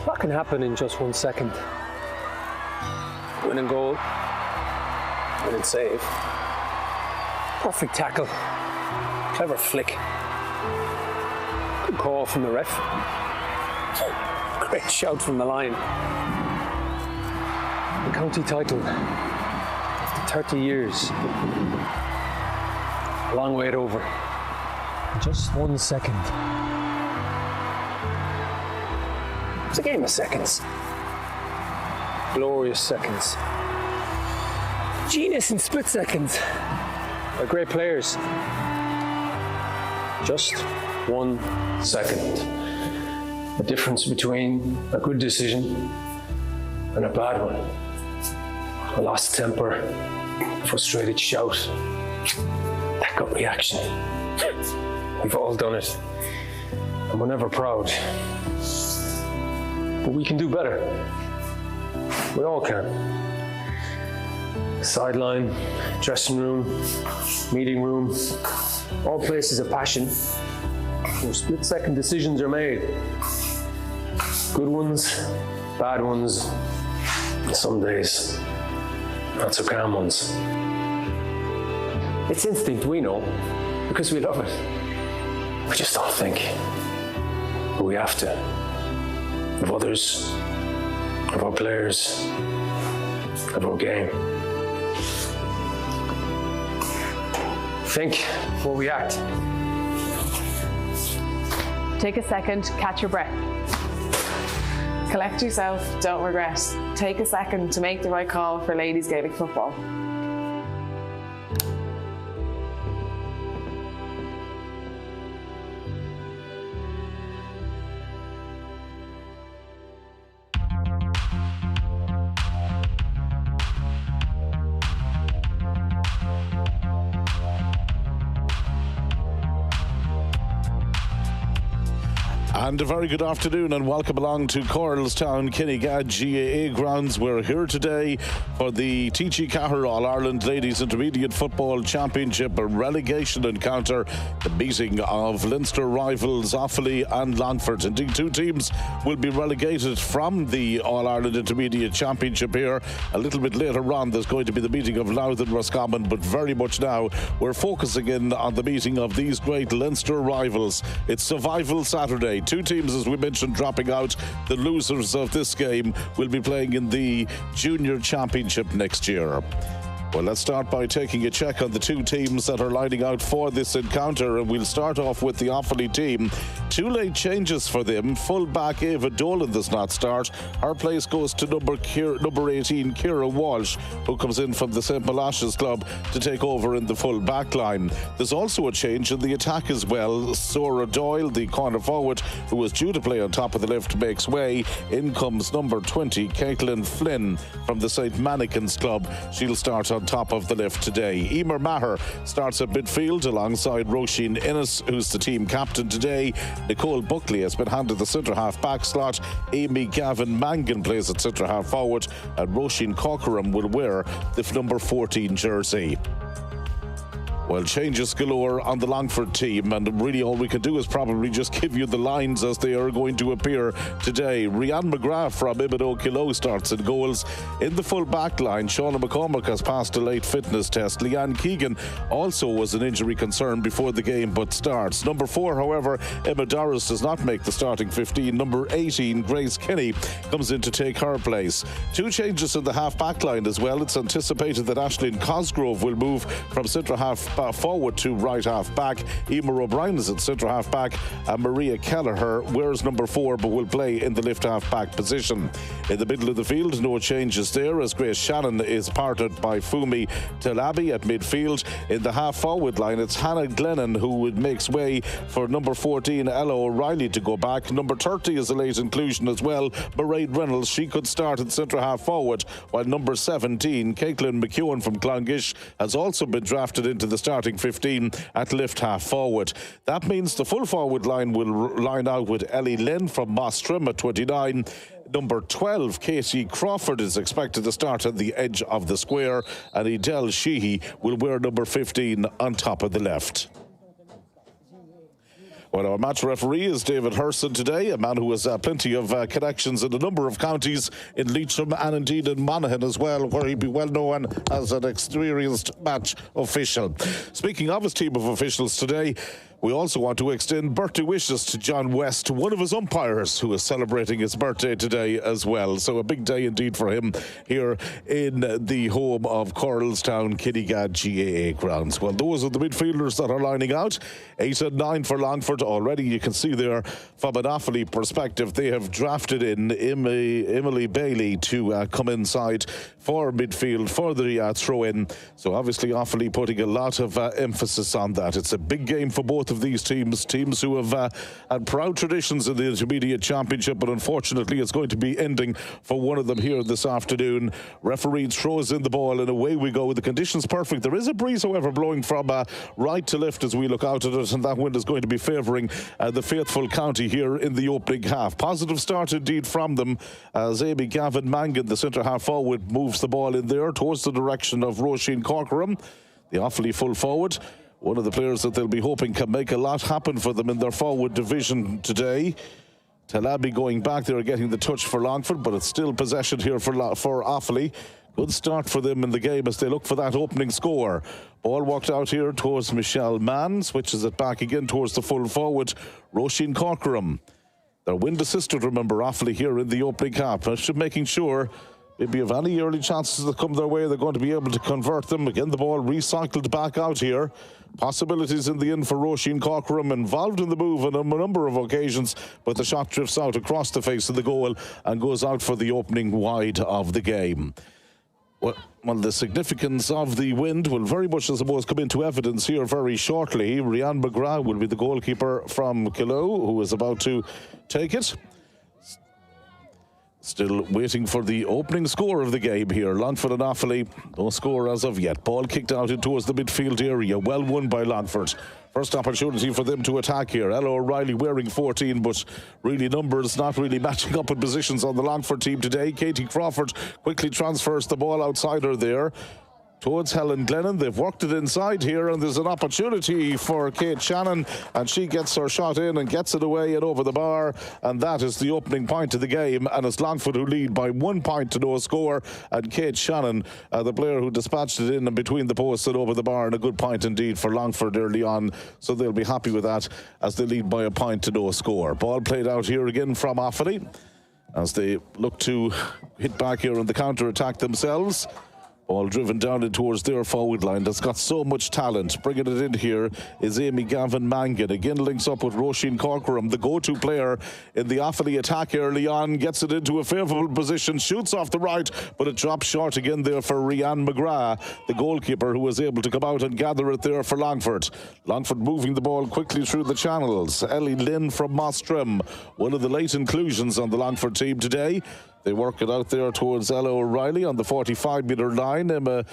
What can happen in just 1 second? Winning goal, winning save, perfect tackle, clever flick, good call from the ref, great shout from the line. The county title, after 30 years, a long wait over, in just 1 second. It's a game of seconds. Glorious seconds. Genius in split seconds. By great players. Just 1 second. The difference between a good decision and a bad one. A lost temper, frustrated shout, that gut reaction. We've all done it. And we're never proud. But we can do better. We all can. Sideline, dressing room, meeting room, all places of passion where split-second decisions are made. Good ones, bad ones, and some days, not so calm ones. It's instinct, we know, because we love it. We just don't think. But we have to. Of others, of our players, of our game. Think before we act. Take a second, catch your breath. Collect yourself, don't regret. Take a second to make the right call for ladies Gaelic football. And a very good afternoon and welcome along to Coralstown Kinnegad GAA grounds. We're here today for the TG4 All-Ireland Ladies Intermediate Football Championship, a relegation encounter, the meeting of Leinster rivals Offaly and Longford. Indeed, two teams will be relegated from the All-Ireland Intermediate Championship here. A little bit later on, there's going to be the meeting of Louth and Roscommon, but very much now we're focusing in on the meeting of these great Leinster rivals. It's Survival Saturday. Two teams, as we mentioned, dropping out. The losers of this game will be playing in the Junior Championship next year. Well, let's start by taking a check on the two teams that are lining out for this encounter, and we'll start off with the Offaly team. Two late changes for them. Full-back Ava Dolan does not start. Her place goes to number 18, Ciara Walsh, who comes in from the St. Malach's club to take over in the full-back line. There's also a change in the attack as well. Sora Doyle, the corner forward, who was due to play on top of the left, makes way. In comes number 20, Caitlin Flynn from the St. Mannikins club. She'll start on top of the left today. Emer Maher starts at midfield alongside Roisin Innes, who's the team captain today. Nicole Buckley has been handed the centre-half back slot. Amy Gavin Mangan plays at centre-half forward, and Roisin Corcoran will wear the number 14 jersey. Well, changes galore on the Longford team, and really all we can do is probably just give you the lines as they are going to appear today. Rianne McGrath from Imado Kilo starts in goals. In the full back line, Shauna McCormick has passed a late fitness test. Leanne Keegan also was an injury concern before the game, but starts. Number 4, however, Emma Doris does not make the starting 15. Number 18, Grace Kenny, comes in to take her place. Two changes in the half-back line as well. It's anticipated that Aisling Cosgrove will move from centre-half forward to right half back. Emer O'Brien is at centre half back, and Maria Kelleher wears number 4 but will play in the left half back position. In the middle of the field, no changes there, as Grace Shannon is partnered by Fumi Telabi at midfield. In the half forward line, it's Hannah Glennon who makes way for number 14 Ella O'Reilly to go back. Number 30 is a late inclusion as well, Mairead Reynolds. She could start at centre half forward, while number 17 Caitlin McEwen from Clongish has also been drafted into the starting 15 at left half forward. That means the full forward line will line out with Ellie Lynn from Mostrim at 29. Number 12, Casey Crawford, is expected to start at the edge of the square, and Edel Sheehy will wear number 15 on top of the left. Well, our match referee is David Herson today, a man who has plenty of connections in a number of counties in Leitrim and indeed in Monaghan as well, where he'd be well known as an experienced match official. Speaking of his team of officials today, we also want to extend birthday wishes to John West, one of his umpires, who is celebrating his birthday today as well. So a big day indeed for him here in the home of Coralstown Kinnegad GAA grounds. Well, those are the midfielders that are lining out. 8 and 9 for Longford. Already you can see there from an Offaly perspective, they have drafted in Emily Bailey to come inside for midfield for the throw-in. So obviously Offaly putting a lot of emphasis on that. It's a big game for both of these teams who have had proud traditions in the Intermediate Championship, but unfortunately it's going to be ending for one of them here this afternoon. Referee throws in the ball and away we go. The conditions perfect. There is a breeze, however, blowing from right to left as we look out at it, and that wind is going to be favouring the faithful county here in the opening half. Positive start indeed from them as Amy Gavin Mangan, the centre half forward, moves the ball in there towards the direction of Roisin Corcoran, the Offaly full forward. One of the players that they'll be hoping can make a lot happen for them in their forward division today. Talabi going back there, getting the touch for Longford, but it's still possession here for Offaly. Good start for them in the game as they look for that opening score. Ball walked out here towards Michelle Mann, switches it back again towards the full forward, Roisin Corcoran. Their wind assisted, remember, Offaly here in the opening half. Just making sure maybe if any early chances that come their way, they're going to be able to convert them. Again, the ball recycled back out here. Possibilities in the end for Roisin Corcoran, involved in the move on a number of occasions, but the shot drifts out across the face of the goal and goes out for the opening wide of the game. Well, the significance of the wind will very much, I suppose, come into evidence here very shortly. Rianne McGrath will be the goalkeeper from Killaloe, who is about to take it. Still waiting for the opening score of the game here. Longford and Offaly, no score as of yet. Ball kicked out in towards the midfield area. Well won by Longford. First opportunity for them to attack here. Ella O'Reilly wearing 14, but really numbers not really matching up in positions on the Longford team today. Katie Crawford quickly transfers the ball outside her there towards Helen Glennon. They've worked it inside here, and there's an opportunity for Kate Shannon, and she gets her shot in and gets it away and over the bar, and that is the opening point of the game. And it's Longford who lead by 1 point to no score, and Kate Shannon, the player who dispatched it in and between the posts and over the bar, and a good point indeed for Longford early on, so they'll be happy with that as they lead by 1 point to no score. Ball played out here again from Offaly as they look to hit back here on the counter-attack themselves. Ball driven down in towards their forward line that's got so much talent. Bringing it in here is Amy Gavin Mangan. Again links up with Roisin Corcoran, the go-to player in the Offaly attack early on. Gets it into a favourable position, shoots off the right, but it drops short again there for Rianne McGrath, the goalkeeper, who was able to come out and gather it there for Longford. Longford moving the ball quickly through the channels. Ellie Lynn from Mostrem, one of the late inclusions on the Longford team today. They work it out there towards Ella O'Reilly on the 45-metre line. Emma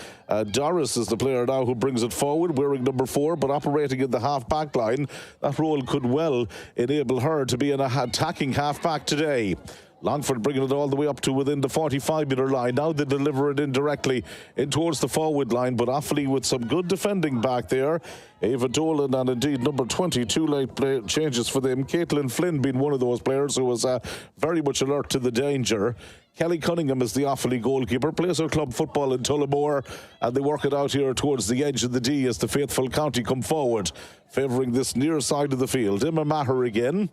Doris is the player now who brings it forward, wearing number 4, but operating in the half-back line. That role could well enable her to be an attacking half-back today. Longford bringing it all the way up to within the 45-metre line. Now they deliver it indirectly in towards the forward line, but Offaly with some good defending back there. Ava Dolan and indeed number 22 late changes for them. Caitlin Flynn being one of those players who was very much alert to the danger. Kelly Cunningham is the Offaly goalkeeper, plays her club football in Tullamore, and they work it out here towards the edge of the D as the faithful county come forward, favouring this near side of the field. Emma Maher again.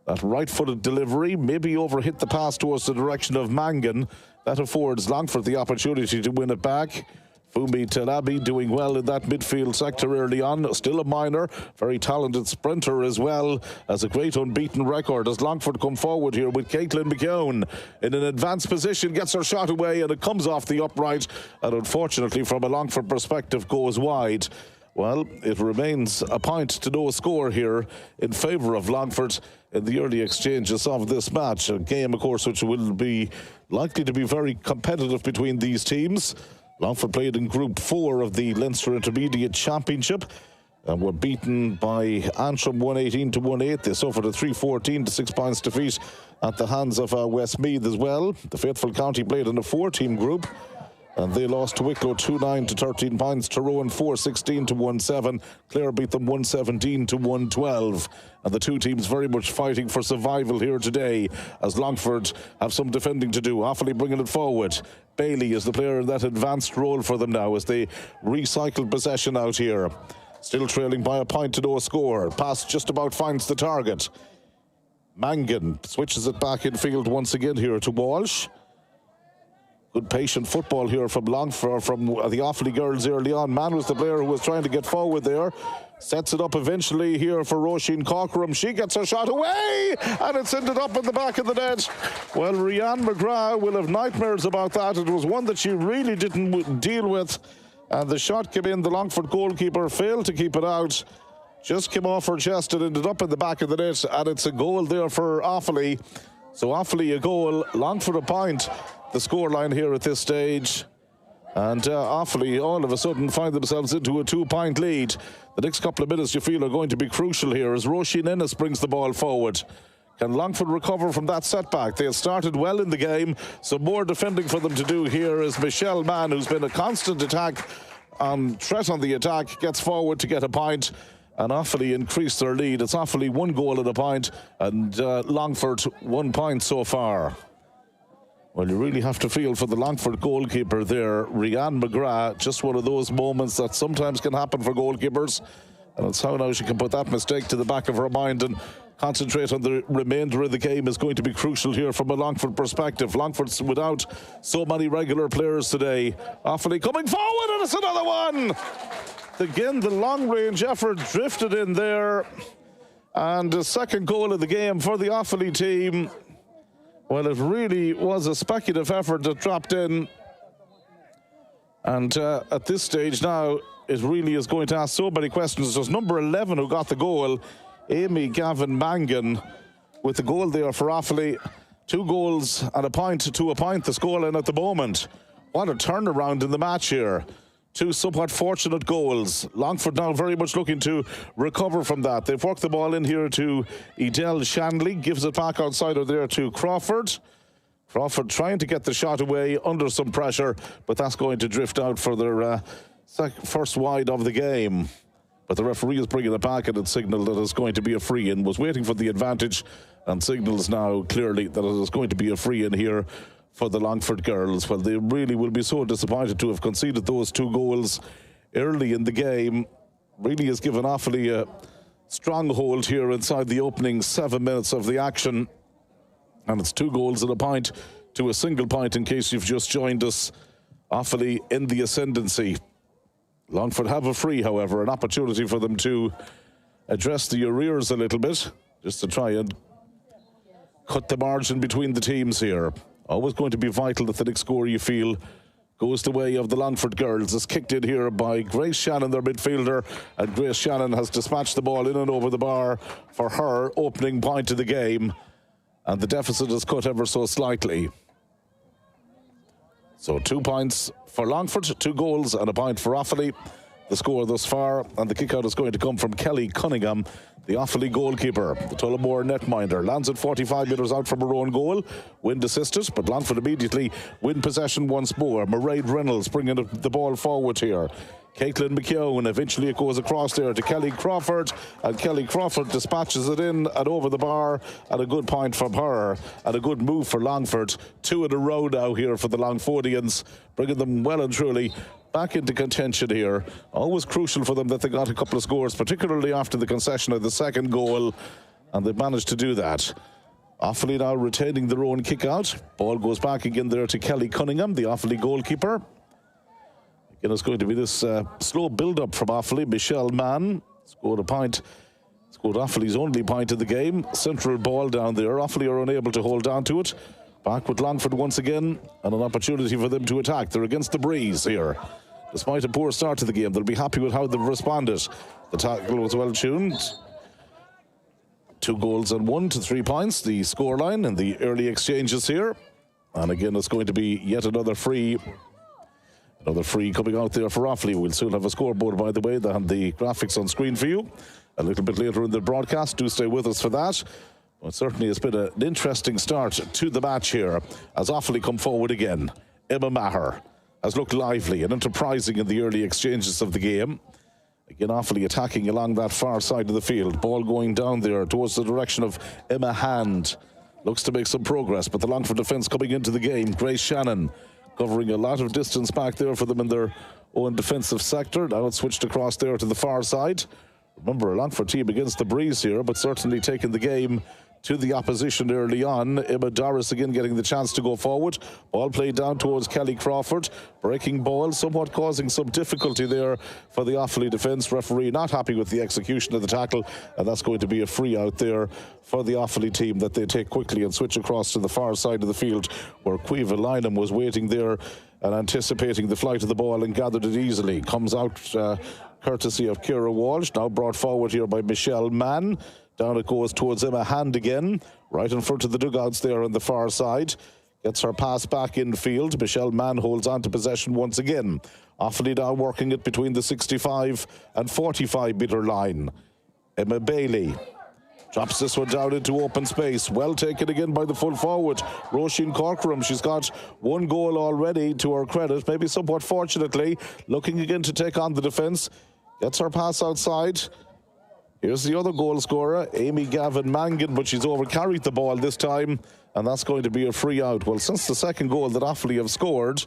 That right-footed delivery, maybe overhit the pass towards the direction of Mangan. That affords Longford the opportunity to win it back. Fumi Talabi doing well in that midfield sector early on. Still a minor, very talented sprinter as well, as a great unbeaten record as Longford come forward here with Caitlin McKeown in an advanced position, gets her shot away and it comes off the upright, and unfortunately from a Longford perspective goes wide. Well, it remains 1 point to no score here in favour of Longford in the early exchanges of this match. A game, of course, which will be likely to be very competitive between these teams. Longford played in Group 4 of the Leinster Intermediate Championship and were beaten by Antrim 118-18. They suffered a 3-14 to 6 points defeat at the hands of Westmeath as well. The faithful county played in a 4-team group And they lost to Wicklow 2-9 to 13 points. Tyrone 4-16 to 1-7. Clare beat them 1-17 to 1-12. And the two teams very much fighting for survival here today, as Longford have some defending to do. Offaly bringing it forward. Bailey is the player in that advanced role for them now as they recycle possession out here. Still trailing by a point to no score. Pass just about finds the target. Mangan switches it back in field once again here to Walsh. Good patient football here from Longford, from the Offaly girls early on. Mann was the player who was trying to get forward there. Sets it up eventually here for Roisin Corcoran. She gets her shot away, and it's ended up in the back of the net. Well, Rianne McGrath will have nightmares about that. It was one that she really didn't deal with, and the shot came in. The Longford goalkeeper failed to keep it out. Just came off her chest and ended up in the back of the net, and it's a goal there for Offaly. So Offaly a goal, Longford a point. The scoreline here at this stage. And Offaly all of a sudden find themselves into a 2-point lead. The next couple of minutes you feel are going to be crucial here as Roisin Ennis brings the ball forward. Can Longford recover from that setback? They had started well in the game. So more defending for them to do here is Michelle Mann, who's been a constant threat on the attack, gets forward to get a point. And Offaly increased their lead. It's Offaly 1 goal and a point, and Longford 1 point so far. Well, you really have to feel for the Longford goalkeeper there, Rianne McGrath. Just one of those moments that sometimes can happen for goalkeepers. And it's how now she can put that mistake to the back of her mind and concentrate on the remainder of the game is going to be crucial here from a Longford perspective. Longford's without so many regular players today. Offaly coming forward, and it's another one! Again, the long-range effort drifted in there. And the second goal of the game for the Offaly team. Well, it really was a speculative effort that dropped in. And at this stage now, it really is going to ask so many questions. There's number 11 who got the goal, Amy Gavin Mangan, with the goal there for Offaly. 2 goals and a point to a point, the scoreline at the moment. What a turnaround in the match here. 2 somewhat fortunate goals. Longford now very much looking to recover from that. They've worked the ball in here to Edel Shanley. Gives it back outside of there to Crawford. Crawford trying to get the shot away under some pressure, but that's going to drift out for their first wide of the game. But the referee is bringing it back, and it's signalled that it's going to be a free in. Was waiting for the advantage and signals now clearly that it is going to be a free in here for the Longford girls. Well, they really will be so disappointed to have conceded those 2 goals early in the game. Really has given Offaly a stronghold here inside the opening 7 minutes of the action. And it's 2 goals and a point to a single point in case you've just joined us. Offaly in the ascendancy. Longford have a free, however, an opportunity for them to address the arrears a little bit, just to try and cut the margin between the teams here. Always going to be vital that the next score you feel goes the way of the Longford girls. It's kicked in here by Grace Shannon, their midfielder, and Grace Shannon has dispatched the ball in and over the bar for her opening point of the game, and the deficit is cut ever so slightly. So 2 points for Longford, 2 goals and a point for Offaly. The score thus far, and the kick-out is going to come from Kelly Cunningham, the Offaly goalkeeper. The Tullamore netminder lands it 45 metres out from her own goal. Wind assisted, but Longford immediately win possession once more. Mairead Reynolds bringing the ball forward here. Caitlin McKeown, eventually it goes across there to Kelly Crawford, and Kelly Crawford dispatches it in and over the bar, and a good point from her, and a good move for Longford. 2 in a row now here for the Longfordians, bringing them well and truly back into contention here. Always crucial for them that they got a couple of scores, particularly after the concession of the second goal, and they've managed to do that. Offaly now retaining their own kick-out. Ball goes back again there to Kelly Cunningham, the Offaly goalkeeper. Again, it's going to be this slow build-up from Offaly. Michelle Mann scored a point. Scored Offaly's only point of the game. Central ball down there. Offaly are unable to hold on to it. Back with Longford once again, and an opportunity for them to attack. They're against the breeze here. Despite a poor start to the game, they'll be happy with how they've responded. The tackle was well tuned. 2 goals and 1 to 3 points. The scoreline and the early exchanges here. And again, it's going to be yet another free. Another free coming out there for Offaly. We'll soon have a scoreboard, by the way. They'll have the graphics on screen for you a little bit later in the broadcast. Do stay with us for that. Well, certainly it's been an interesting start to the match here as Offaly come forward again. Emma Maher has looked lively and enterprising in the early exchanges of the game. Again, Offaly attacking along that far side of the field. Ball going down there towards the direction of Emma Hand. Looks to make some progress, but the Longford defence coming into the game. Grace Shannon covering a lot of distance back there for them in their own defensive sector. Now it's switched across there to the far side. Remember, a Longford team against the breeze here, but certainly taking the game to the opposition early on. Emma Doris again getting the chance to go forward. Ball played down towards Kelly Crawford. Breaking ball, somewhat causing some difficulty there for the Offaly defence. Referee not happy with the execution of the tackle, and that's going to be a free out there for the Offaly team that they take quickly and switch across to the far side of the field, where Caoimhe Lynham was waiting there and anticipating the flight of the ball and gathered it easily. Comes out courtesy of Ciara Walsh, now brought forward here by Michelle Mann. Down it goes towards Emma Hand again, right in front of the dugouts there on the far side. Gets her pass back in field. Michelle Mann holds on to possession once again. Offaly now working it between the 65 and 45 metre line. Emma Bailey drops this one down into open space. Well taken again by the full forward, Roisin Corcoran. She's got one goal already to her credit, maybe somewhat fortunately. Looking again to take on the defence. Gets her pass outside. Here's the other goal scorer, Amy Gavin Mangan, but she's overcarried the ball this time, and that's going to be a free out. Well, since the second goal that Offaly have scored,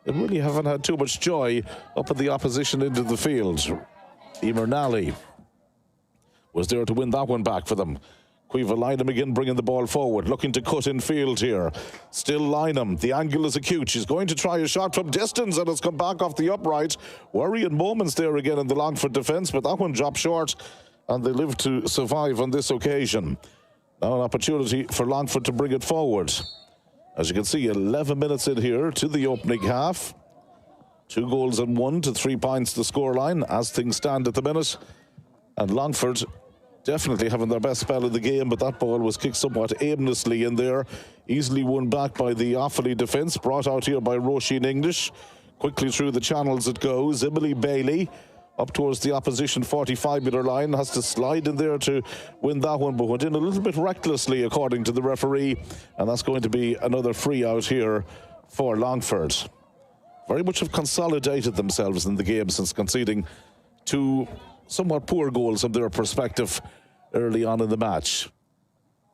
they really haven't had too much joy up at the opposition into the field. Emer Nally was there to win that one back for them. Caoimhe Lynham again bringing the ball forward, looking to cut in field here. Still Lynham, the angle is acute. She's going to try a shot from distance, and it's come back off the upright. Worrying moments there again in the Longford defence, but that one dropped short, and they live to survive on this occasion. Now an opportunity for Longford to bring it forward. As you can see, 11 minutes in here to the opening half. 2 goals and 1 to 3 points the scoreline as things stand at the minute. And Longford definitely having their best spell of the game, but that ball was kicked somewhat aimlessly in there. Easily won back by the Offaly defence, brought out here by Roisin English. Quickly through the channels it goes. Emily Bailey up towards the opposition 45-metre line, has to slide in there to win that one, but went in a little bit recklessly according to the referee, and that's going to be another free out here for Longford. Very much have consolidated themselves in the game since conceding 2 somewhat poor goals from their perspective early on in the match.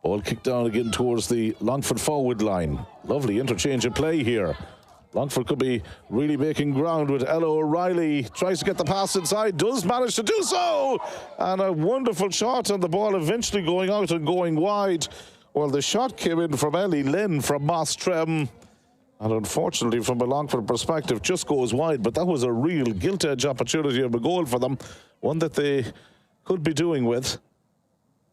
Ball kicked down again towards the Longford forward line. Lovely interchange of play here. Longford could be really making ground with Ella O'Reilly. Tries to get the pass inside, does manage to do so. And a wonderful shot, and the ball eventually going out and going wide. Well, the shot came in from Ellie Lynn from Moss Trem. And unfortunately, from a Longford perspective, just goes wide. But that was a real gilt-edge opportunity of a goal for them. One that they could be doing with.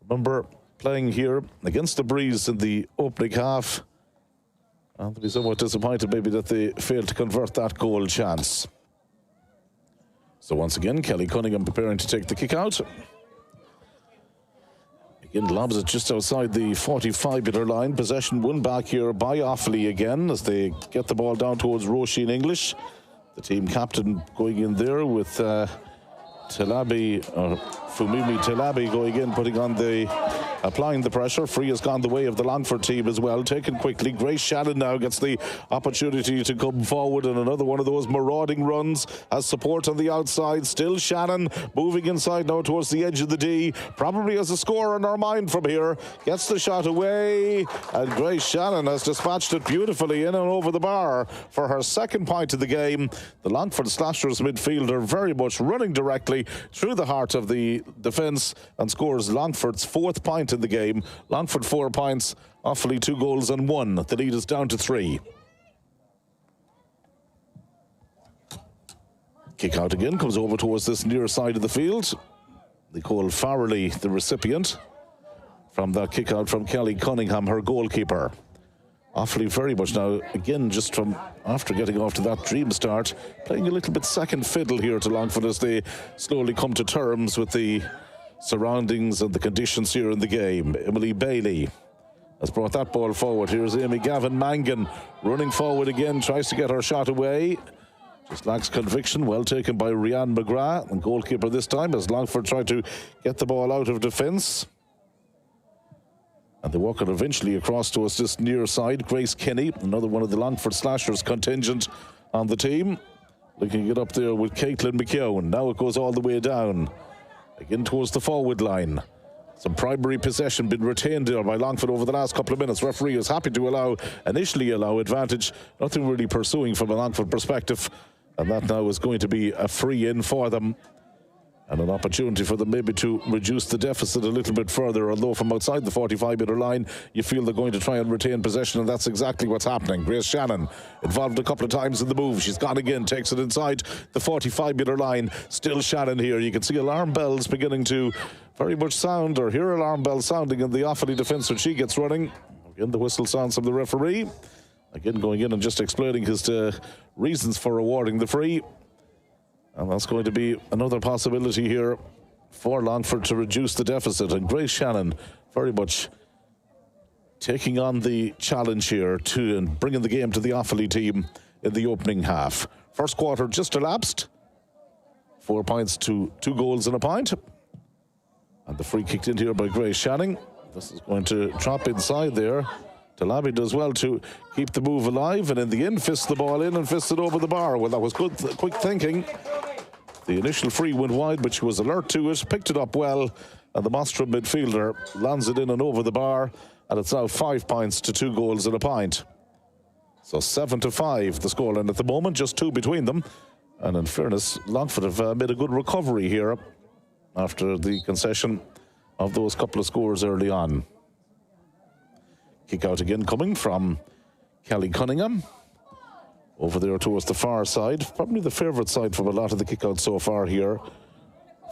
Remember, playing here against the breeze in the opening half. Anthony somewhat disappointed maybe that they failed to convert that goal chance. So once again, Kelly Cunningham preparing to take the kick out. Again, lobs it just outside the 45-metre line. Possession won back here by Offaly again as they get the ball down towards Roisin English. The team captain going in there with Fumimi Telabi going in, putting on applying the pressure. Free has gone the way of the Longford team as well. Taken quickly. Grace Shannon now gets the opportunity to come forward, and another one of those marauding runs. Has support on the outside. Still Shannon moving inside now towards the edge of the D. Probably has a score in her mind from here. Gets the shot away, and Grace Shannon has dispatched it beautifully in and over the bar for her second point of the game. The Longford Slashers midfielder very much running directly through the heart of the defence and scores Longford's 4th point in the game. Longford 4 points, Offaly 2 goals and 1. The lead is down to 3. Kick out again, comes over towards this near side of the field. Nicole Farrelly, the recipient from that kick out from Kelly Cunningham, her goalkeeper. Offaly very much now, again, just from after getting off to that dream start, playing a little bit second fiddle here to Longford as they slowly come to terms with the surroundings and the conditions here in the game. Emily Bailey has brought that ball forward. Here's Amy Gavin Mangan running forward again, tries to get her shot away. Just lacks conviction. Well taken by Rianne McGrath, and goalkeeper this time as Longford tried to get the ball out of defence. And they walk it eventually across towards this near side. Grace Kenny, another one of the Longford Slashers contingent, on the team. Looking it up there with Caitlin McKeown. Now it goes all the way down. Again towards the forward line. Some primary possession been retained there by Longford over the last couple of minutes. Referee is happy to initially allow advantage. Nothing really pursuing from a Longford perspective. And that now is going to be a free in for them. And an opportunity for them maybe to reduce the deficit a little bit further, although from outside the 45-metre line, you feel they're going to try and retain possession, and that's exactly what's happening. Grace Shannon involved a couple of times in the move. She's gone again, takes it inside the 45-metre line. Still Shannon here. You can see alarm bells beginning to very much sound, or hear alarm bells sounding in the Offaly defence when she gets running. Again, the whistle sounds from the referee. Again, going in and just explaining his reasons for awarding the free. And that's going to be another possibility here for Longford to reduce the deficit. And Grace Shannon very much taking on the challenge here and bringing the game to the Offaly team in the opening half. First quarter just elapsed. 4 points to 2 goals and a point. And the free kicked in here by Grace Shannon. This is going to drop inside there. Talabi does well to keep the move alive, and in the end fists the ball in and fists it over the bar. Well, that was good, quick thinking. The initial free went wide, but she was alert to it, picked it up well, and the Mostrom midfielder lands it in and over the bar, and it's now 5 points to 2 goals and a point. So 7-5 the scoreline at the moment, just 2 between them. And in fairness, Longford have made a good recovery here after the concession of those couple of scores early on. Kick out again coming from Kelly Cunningham. Over there towards the far side. Probably the favourite side from a lot of the kick-outs so far here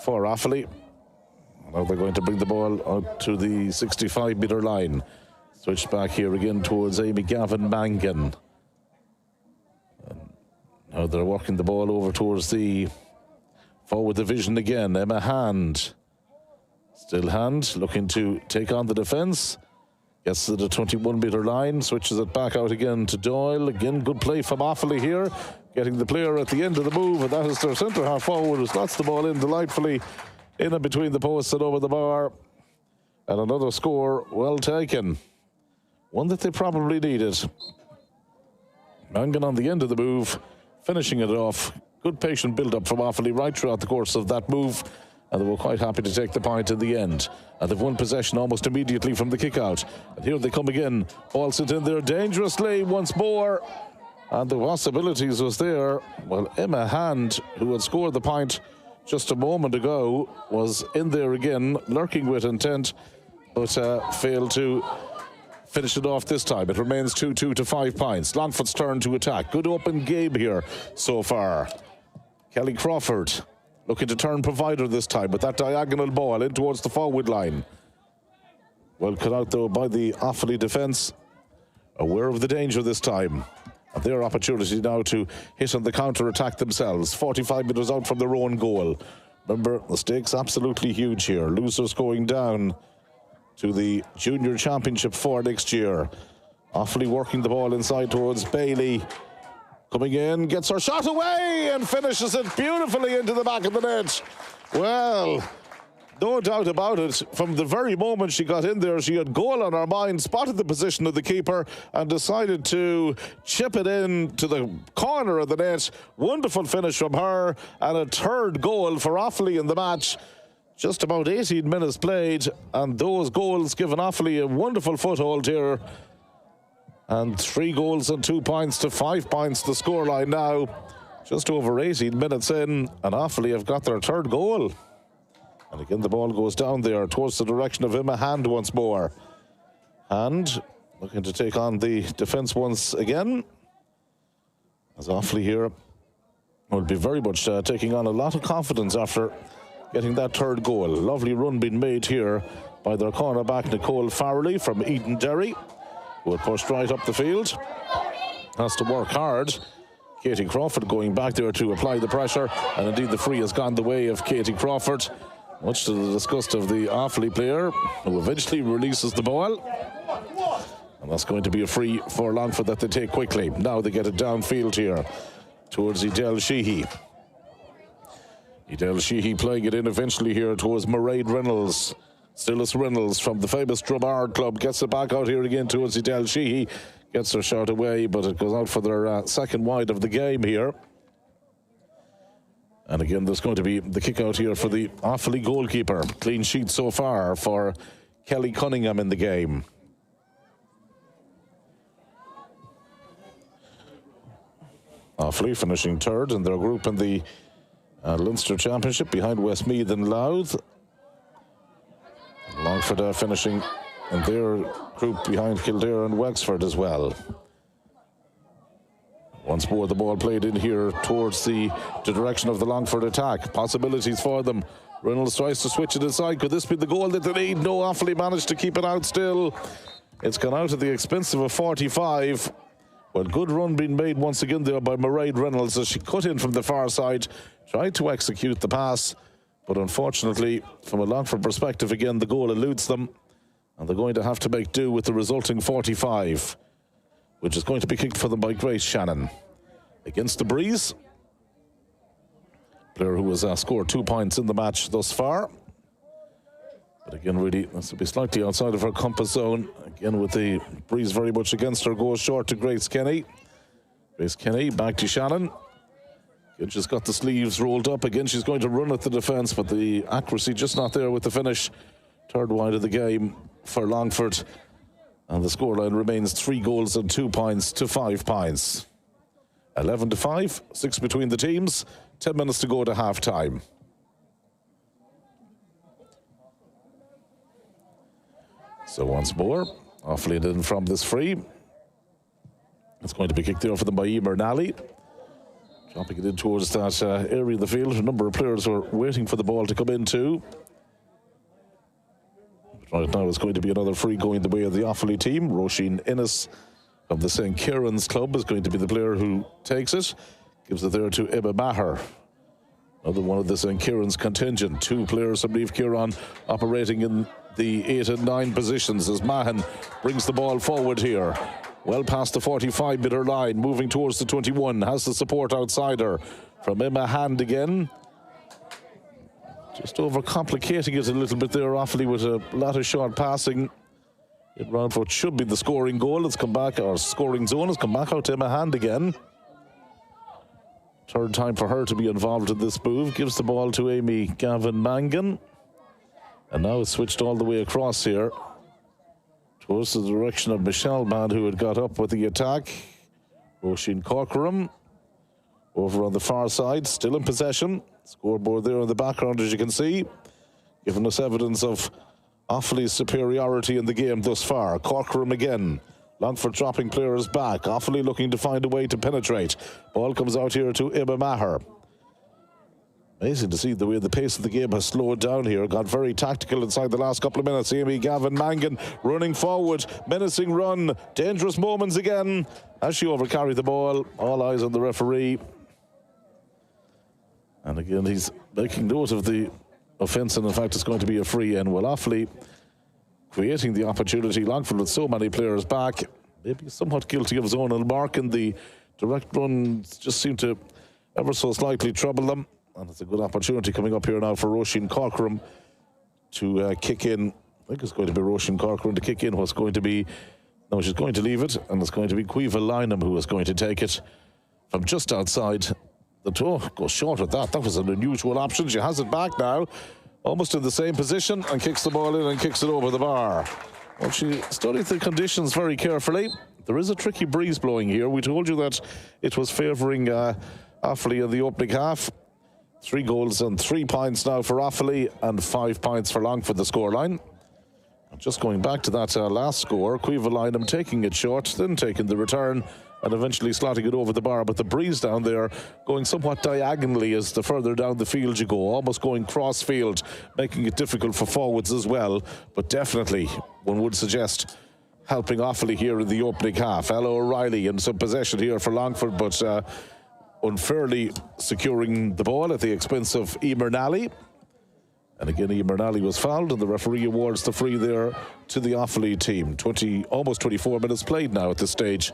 for Offaly. Now they're going to bring the ball out to the 65-metre line. Switch back here again towards Amy Gavin Mangan. And now they're working the ball over towards the forward division again. Emma Hand. Still Hand looking to take on the defence. Gets to the 21-metre line, switches it back out again to Doyle. Again, good play from Offaly here, getting the player at the end of the move, and that is their centre-half forward who slots the ball in delightfully in and between the posts and over the bar. And another score well taken. One that they probably needed. Mangan on the end of the move, finishing it off. Good patient build-up from Offaly right throughout the course of that move. And they were quite happy to take the point in the end. And they've won possession almost immediately from the kick-out. And here they come again. Ball sent in there dangerously once more. And the possibilities was there. Well, Emma Hand, who had scored the point just a moment ago, was in there again, lurking with intent, but failed to finish it off this time. It remains 2-2 to 5 points. Longford's turn to attack. Good open game here so far. Kelly Crawford looking to turn provider this time with that diagonal ball in towards the forward line. Well cut out though by the Offaly defence. Aware of the danger this time. And their opportunity now to hit on the counter-attack themselves. 45 metres out from their own goal. Remember, the stakes absolutely huge here. Losers going down to the Junior Championship for next year. Offaly working the ball inside towards Bailey. Coming in, gets her shot away and finishes it beautifully into the back of the net. Well, no doubt about it. From the very moment she got in there, she had goal on her mind, spotted the position of the keeper and decided to chip it in to the corner of the net. Wonderful finish from her and a third goal for Offaly in the match. Just about 18 minutes played, and those goals given Offaly a wonderful foothold here. And 3 goals and 2 points to 5 points the scoreline now. Just over 18 minutes in, and Offaly have got their third goal. And again, the ball goes down there towards the direction of Emma Hand once more. Hand looking to take on the defence once again. As Offaly here will be very much taking on a lot of confidence after getting that third goal. Lovely run being made here by their cornerback Nicole Farrelly from Eden Derry, who had pushed right up the field. Has to work hard. Katie Crawford going back there to apply the pressure, and indeed the free has gone the way of Katie Crawford, much to the disgust of the Offaly player, who eventually releases the ball. And that's going to be a free for Longford that they take quickly. Now they get it downfield here towards Edel Sheehy. Edel Sheehy playing it in eventually here towards Mairead Reynolds. Stillis Reynolds from the famous Drumard Club gets it back out here again towards Edel Sheehy. gets their shot away, but it goes out for their second wide of the game here. And again, there's going to be the kick out here for the Offaly goalkeeper. Clean sheet so far for Kelly Cunningham in the game. Offaly finishing third in their group in the Leinster Championship behind Westmeath and Louth. Longford finishing in their group behind Kildare and Wexford as well. Once more the ball played in here towards the direction of the Longford attack. Possibilities for them. Reynolds tries to switch it inside. Could this be the goal that they need? No, Offaly managed to keep it out still. It's gone out at the expense of a 45. Well, good run being made once again there by Mairead Reynolds as she cut in from the far side, tried to execute the pass, but unfortunately, from a Longford perspective, again, the goal eludes them, and they're going to have to make do with the resulting 45, which is going to be kicked for them by Grace Shannon. Against the breeze, player who has scored 2 points in the match thus far. But again, really, this will be slightly outside of her compass zone. Again, with the breeze very much against her, goes short to Grace Kenny. Grace Kenny back to Shannon. Again, she's got the sleeves rolled up. Again, she's going to run at the defence, but the accuracy just not there with the finish. Third wide of the game for Longford. And the scoreline remains 3 goals and 2 points to 5 points. 11-5, 6 between the teams. 10 minutes to go to half-time. So once more, Offaly in from this free. It's going to be kicked there for them by Emer Nally. Dropping it in towards that area of the field. A number of players were waiting for the ball to come into. Right now it's going to be another free going the way of the Offaly team. Roisin Innes of the St. Kieran's Club is going to be the player who takes it. Gives it there to Emma Maher. Another one of the St. Kieran's contingent. 2 players from Leave Kieran operating in the 8 and 9 positions as Mahan brings the ball forward here. Well past the 45-metre line, moving towards the 21. Has the support outside her from Emma Hand again. Just overcomplicating it a little bit there, Offaly, with a lot of short passing. In round what should be the scoring goal. It's come back, or scoring zone has come back out to Emma Hand again. Third time for her to be involved in this move. Gives the ball to Amy Gavin Mangan. And now it's switched all the way across here towards the direction of Michelle Mann, who had got up with the attack. Roisin Corcoran over on the far side, still in possession. Scoreboard there in the background, as you can see, giving us evidence of Offaly's superiority in the game thus far. Corcoran again. Longford dropping players back. Offaly looking to find a way to penetrate. Ball comes out here to Emma Maher. Amazing to see the way the pace of the game has slowed down here. Got very tactical inside the last couple of minutes. Amy Gavin Mangan running forward. Menacing run. Dangerous moments again as she overcarried the ball. All eyes on the referee. And again, he's making note of the offence, and in fact it's going to be a free. And well, Offaly creating the opportunity. Longford with so many players back, maybe somewhat guilty of zonal mark, and the direct runs just seem to ever so slightly trouble them. And it's a good opportunity coming up here now for Roisin Corcoran to kick in. I think it's going to be Roisin Corcoran to kick in. What's going to be... No, she's going to leave it, and it's going to be Quiva Lynham who is going to take it from just outside the toe. Goes short at that. That was an unusual option. She has it back now, almost in the same position, and kicks the ball in and kicks it over the bar. Well, she studied the conditions very carefully. There is a tricky breeze blowing here. We told you that it was favouring Offaly in the opening half. 3 goals and 3 points now for Offaly and 5 points for Longford, the scoreline. Just going back to that last score, Quiva Lynham taking it short, then taking the return and eventually slotting it over the bar. But the breeze down there going somewhat diagonally as the further down the field you go, almost going cross field, making it difficult for forwards as well. But definitely, one would suggest, helping Offaly here in the opening half. Ella O'Reilly in some possession here for Longford, but unfairly securing the ball at the expense of Emer Nally. And again, Emer Nally was fouled, and the referee awards the free there to the Offaly team. Almost 24 minutes played now at this stage.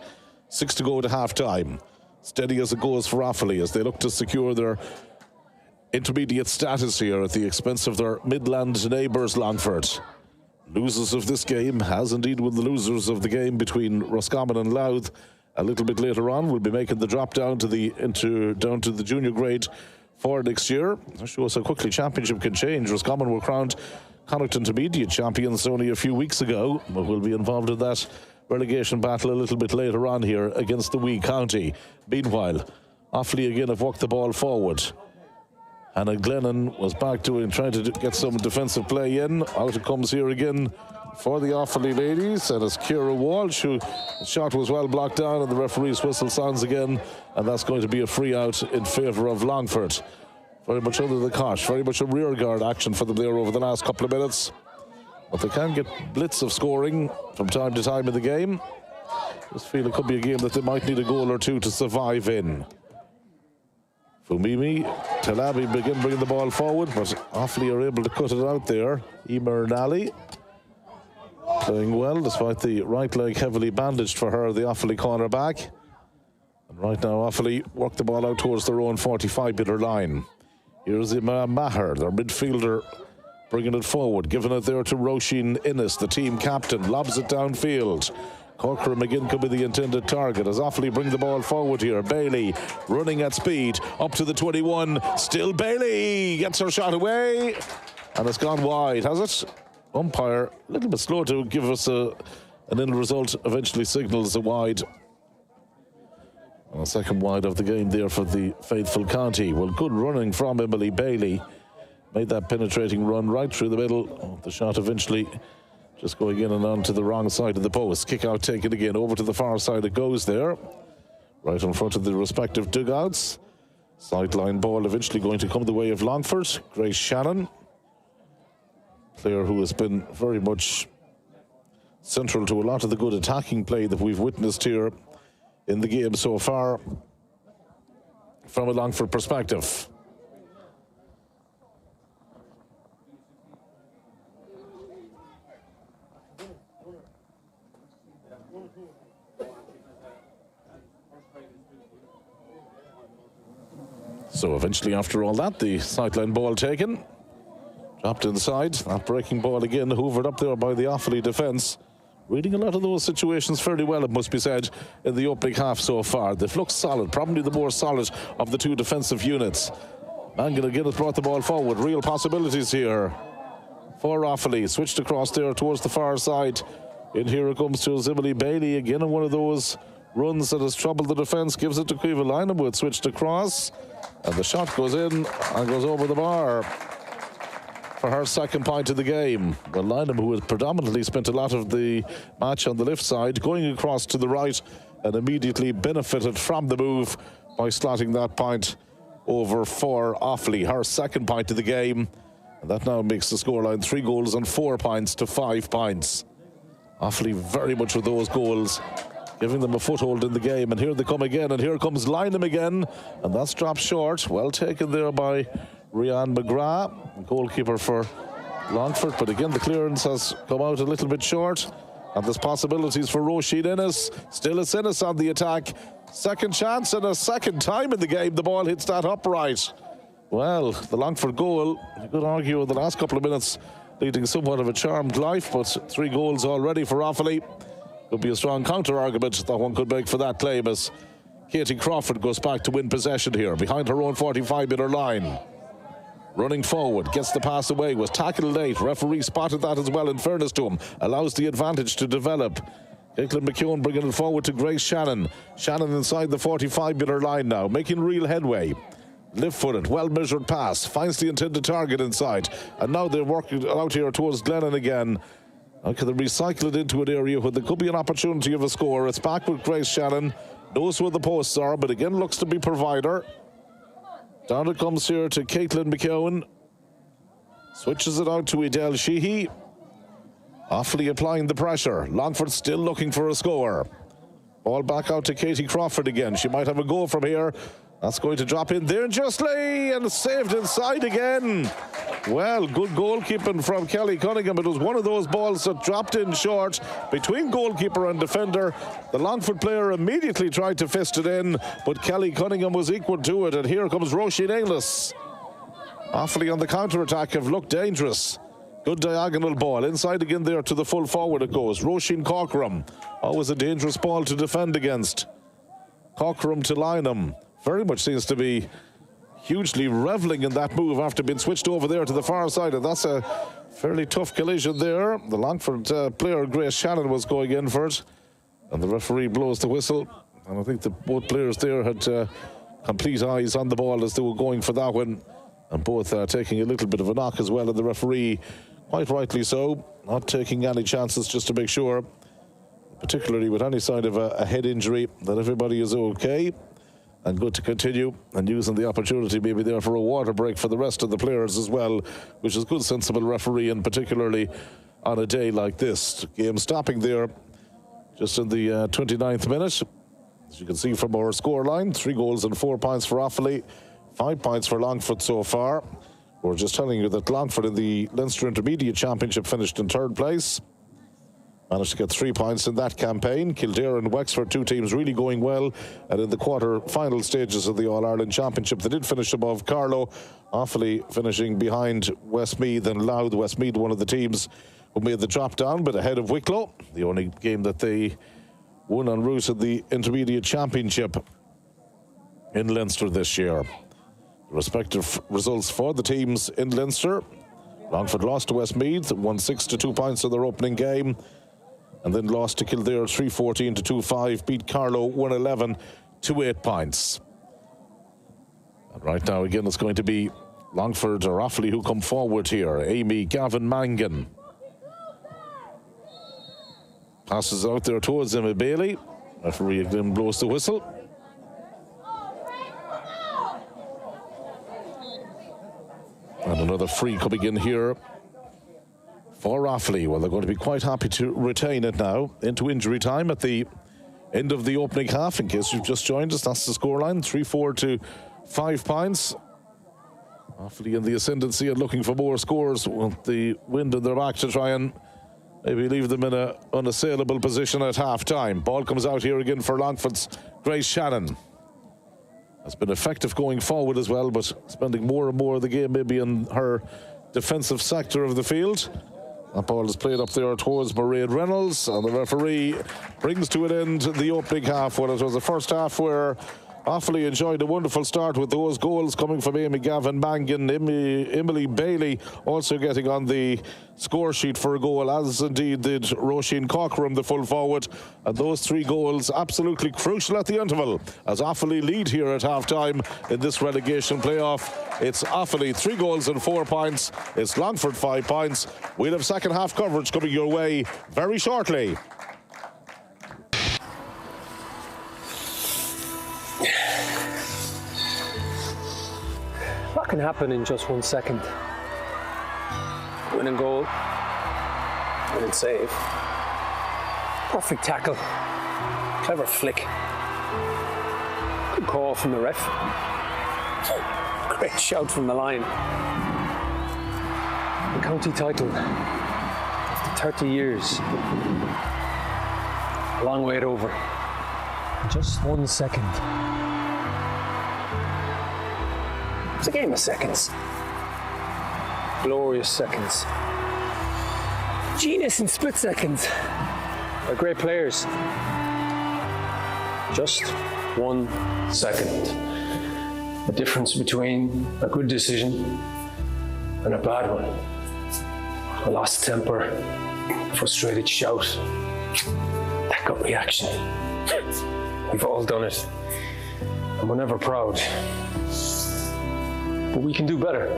6 to go to half-time. Steady as it goes for Offaly as they look to secure their intermediate status here at the expense of their Midland neighbours, Longford. losers of this game, as indeed will the losers of the game between Roscommon and Louth. A little bit later on, we'll be making the drop down to the junior grade for next year. That shows how quickly championship can change. Roscommon were crowned Connacht Intermediate champions only a few weeks ago, but we'll be involved in that relegation battle a little bit later on here against the wee county. Meanwhile, Offaly again have walked the ball forward. Anna Glennon was back trying to get some defensive play in. Out it comes here again for the Offaly ladies, and it's Ciara Walsh, who the shot was well blocked down, and the referee's whistle sounds again, and that's going to be a free out in favour of Longford. Very much under the cosh, very much a rear guard action for them there over the last couple of minutes. But they can get blitz of scoring from time to time in the game. Just feel it could be a game that they might need a goal or two to survive in. Fumimi, Talabi begin bringing the ball forward, but Offaly are able to cut it out there. Emer Nally playing well, despite the right leg heavily bandaged for her, the Offaly cornerback. And right now, Offaly work the ball out towards their own 45-metre line. Here's Imran Maher, their midfielder, bringing it forward, giving it there to Roisin Innes, the team captain, lobs it downfield. Corcoran again could be the intended target as Offaly bring the ball forward here. Bailey running at speed up to the 21. Still Bailey gets her shot away, and it's gone wide, has it? Umpire a little bit slow to give us an end result. Eventually signals a wide. A second wide of the game there for the faithful county. Well, good running from Emily Bailey. Made that penetrating run right through the middle. The shot eventually just going in and on to the wrong side of the post. Kick out taken again. Over to the far side it goes there. Right in front of the respective dugouts. Sideline ball eventually going to come the way of Longford. Grace Shannon, player who has been very much central to a lot of the good attacking play that we've witnessed here in the game so far from a Longford perspective. So eventually, after all that, the sideline ball taken, dropped inside. That breaking ball again, hoovered up there by the Offaly defence. Reading a lot of those situations fairly well, it must be said, in the opening half so far. They've looked solid, probably the more solid of the two defensive units. Mangan again has brought the ball forward. Real possibilities here for Offaly. Switched across there towards the far side. In here it comes to Emily Bailey again, in one of those runs that has troubled the defence. Gives it to Caoimhe Lynham, who had switched across. And the shot goes in and goes over the bar for her second point of the game. Well, Lynham, who has predominantly spent a lot of the match on the left side, going across to the right, and immediately benefited from the move by slotting that point over for Offaly, her second point of the game. And that now makes the scoreline 3 goals and 4 points to 5 points. Offaly very much with those goals, giving them a foothold in the game. And here they come again, and here comes Lynham again, and that's dropped short. Well taken there by Rianne McGrath, goalkeeper for Longford, but again the clearance has come out a little bit short, and there's possibilities for Roisin Innes. Still it's Innes on the attack. Second chance and a second time in the game the ball hits that upright. Well, the Longford goal, you could argue in the last couple of minutes, leading somewhat of a charmed life, but 3 goals already for Offaly. Could be a strong counter-argument that one could make for that claim as Katie Crawford goes back to win possession here behind her own 45-metre line. Running forward, gets the pass away, was tackled late. Referee spotted that as well, in fairness to him. Allows the advantage to develop. Caitlin McKeown bringing it forward to Grace Shannon. Shannon inside the 45-metre line now, making real headway. Lift-footed, well-measured pass, finds the intended target inside. And now they're working out here towards Glennon again. How can they recycle it into an area where there could be an opportunity of a score? It's back with Grace Shannon. Knows where the posts are, but again looks to be provider. Down it comes here to Caitlin McKeown. Switches it out to Edel Sheehy. Offaly applying the pressure. Longford still looking for a score. Ball back out to Katie Crawford again. She might have a goal from here. That's going to drop in there justly, and saved inside again. Well, good goalkeeping from Kelly Cunningham. It was one of those balls that dropped in short between goalkeeper and defender. The Longford player immediately tried to fist it in, but Kelly Cunningham was equal to it. And here comes Roisin Innes. Offaly on the counter-attack have looked dangerous. Good diagonal ball. Inside again there to the full forward it goes. Roisin Corcoran. Always a dangerous ball to defend against. Corcoran to Lynham. Very much seems to be hugely revelling in that move after being switched over there to the far side. And that's a fairly tough collision there. The Longford player, Grace Shannon, was going in for it. And the referee blows the whistle. And I think that both players there had complete eyes on the ball as they were going for that one. And both taking a little bit of a knock as well. And the referee, quite rightly so, not taking any chances just to make sure, particularly with any sign of a head injury, that everybody is okay. And good to continue and using the opportunity maybe there for a water break for the rest of the players as well, which is good, sensible refereeing, particularly on a day like this. Game stopping there just in the 29th minute. As you can see from our scoreline, 3 goals and 4 points for Offaly, 5 points for Longford so far. We're just telling you that Longford in the Leinster Intermediate Championship finished in 3rd place. Managed to get 3 points in that campaign. Kildare and Wexford, 2 teams really going well. And in the quarter-final stages of the All-Ireland Championship, they did finish above Carlow. Offaly finishing behind Westmeath and Louth. Westmeath, one of the teams who made the drop down, but ahead of Wicklow. The only game that they won en route at the Intermediate Championship in Leinster this year. The respective results for the teams in Leinster. Longford lost to Westmeath, won 6-2 points in their opening game. And then lost to Kildare 3-14 to 2-5, beat Carlow 1-11 to 8 points. And right now again it's going to be Longford or Offaly who come forward here. Amy Gavin Mangan passes out there towards Emma Bailey. Referee again blows the whistle. And another free coming in here for Offaly. Well, they're going to be quite happy to retain it now into injury time at the end of the opening half. In case you've just joined us, that's the scoreline, 3-4 to 5 points. Offaly in the ascendancy and looking for more scores with the wind in their back to try and maybe leave them in an unassailable position at half-time. Ball comes out here again for Longford's Grace Shannon. Has been effective going forward as well, but spending more and more of the game maybe in her defensive sector of the field. That ball is played up there towards Mairead Reynolds, and the referee brings to an end the opening half. Well, it was the first half where Offaly enjoyed a wonderful start with those goals coming from Amy Gavin Mangan, Emily Bailey also getting on the score sheet for a goal, as indeed did Roisin Corcoran, the full forward. And those 3 goals absolutely crucial at the interval as Offaly lead here at half-time in this relegation playoff. It's Offaly 3 goals and 4 points. It's Longford 5 points. We'll have second half coverage coming your way very shortly. What can happen in just 1 second? Winning goal, winning save, perfect tackle, clever flick, good call from the ref, great shout from the line. The county title, after 30 years, a long way over, just 1 second. It's a game of seconds. Glorious seconds. Genius in split seconds. They're great players. Just 1 second. The difference between a good decision and a bad one. A lost temper, frustrated shout, that gut reaction. We've all done it. And we're never proud. But we can do better.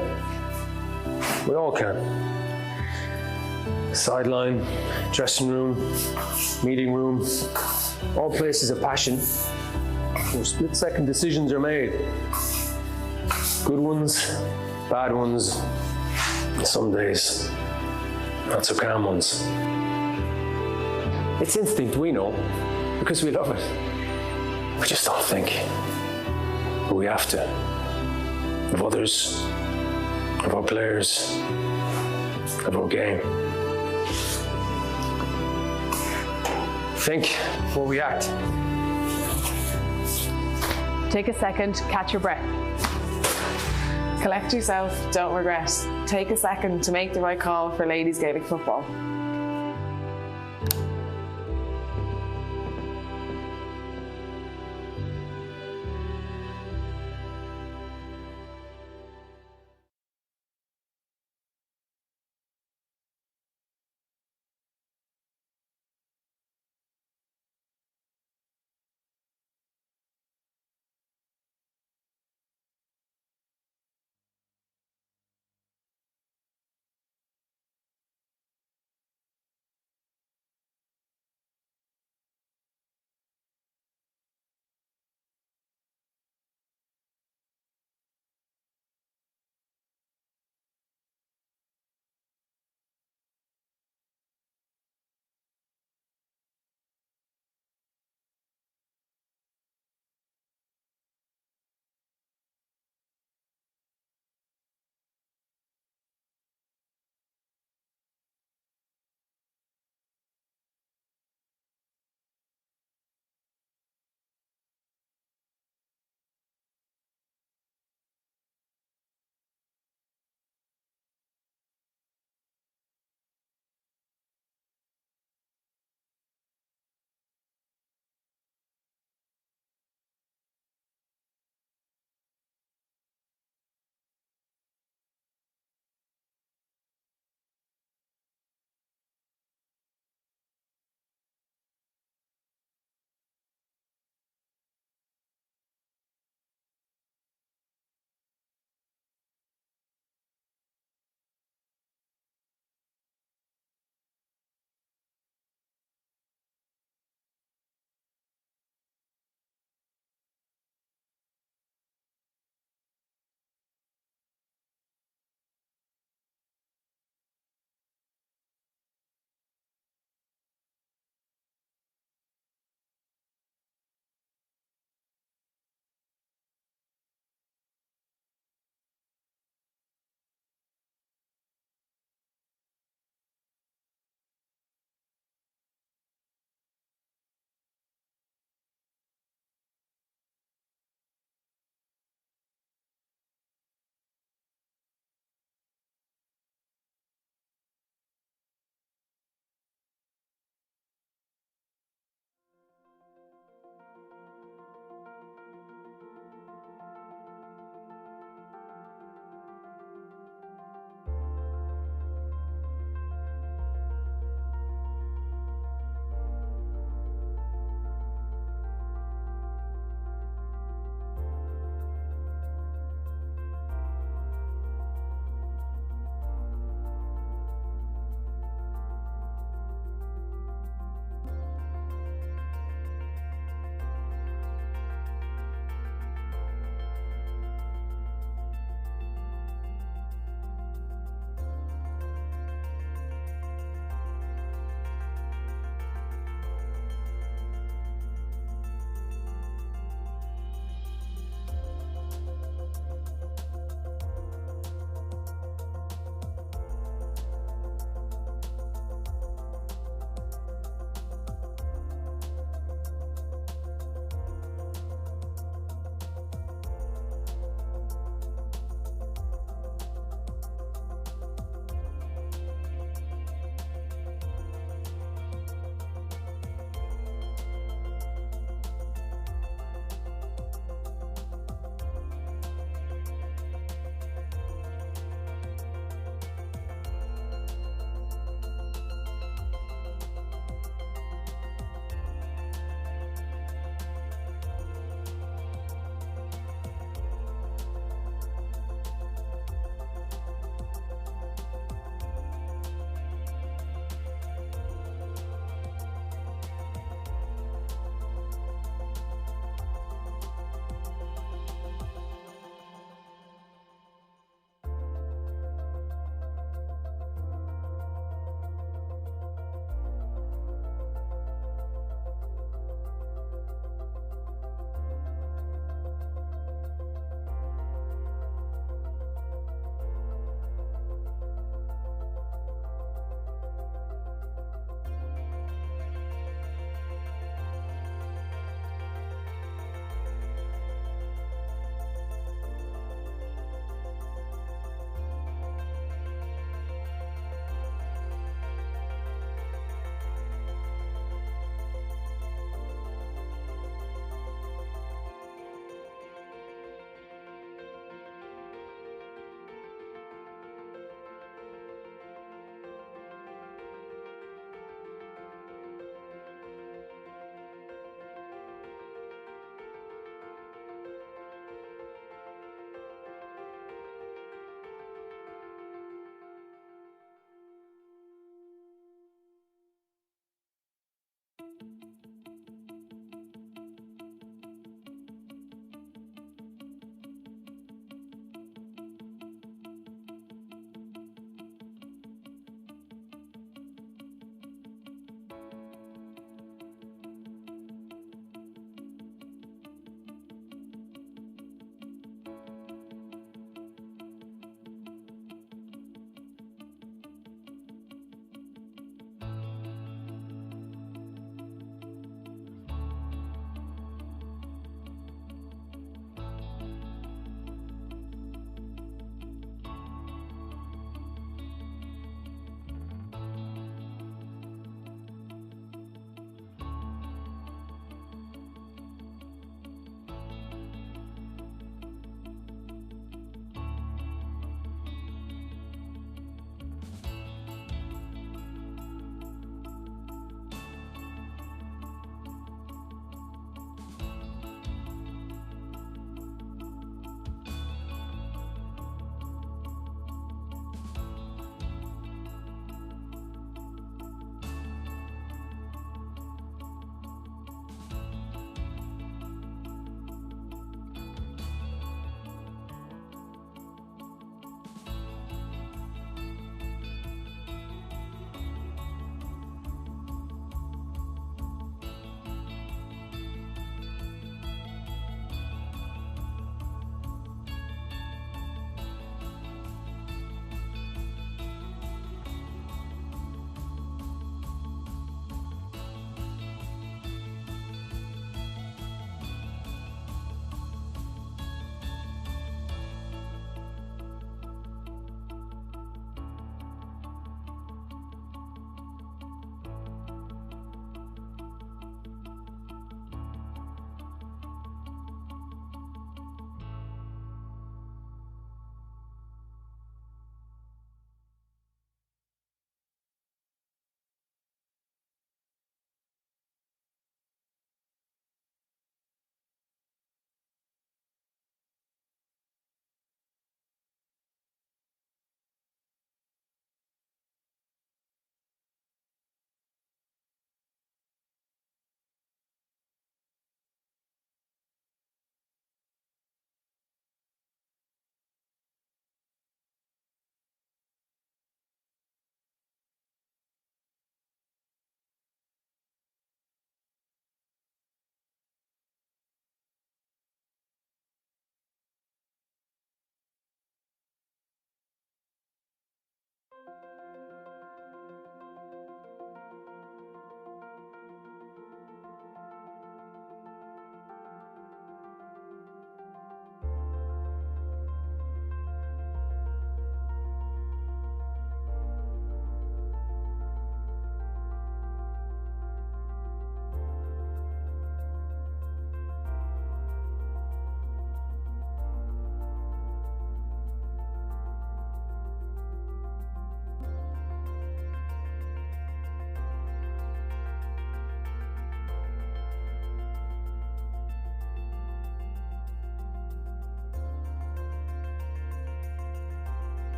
We all can. Sideline, dressing room, meeting room, all places of passion where split-second decisions are made. Good ones, bad ones, and some days, not so calm ones. It's instinct, we know, because we love it. We just don't think. But we have to. Of others, of our players, of our game. Think before we act. Take a second, catch your breath. Collect yourself, don't regret. Take a second to make the right call for ladies Gaelic football.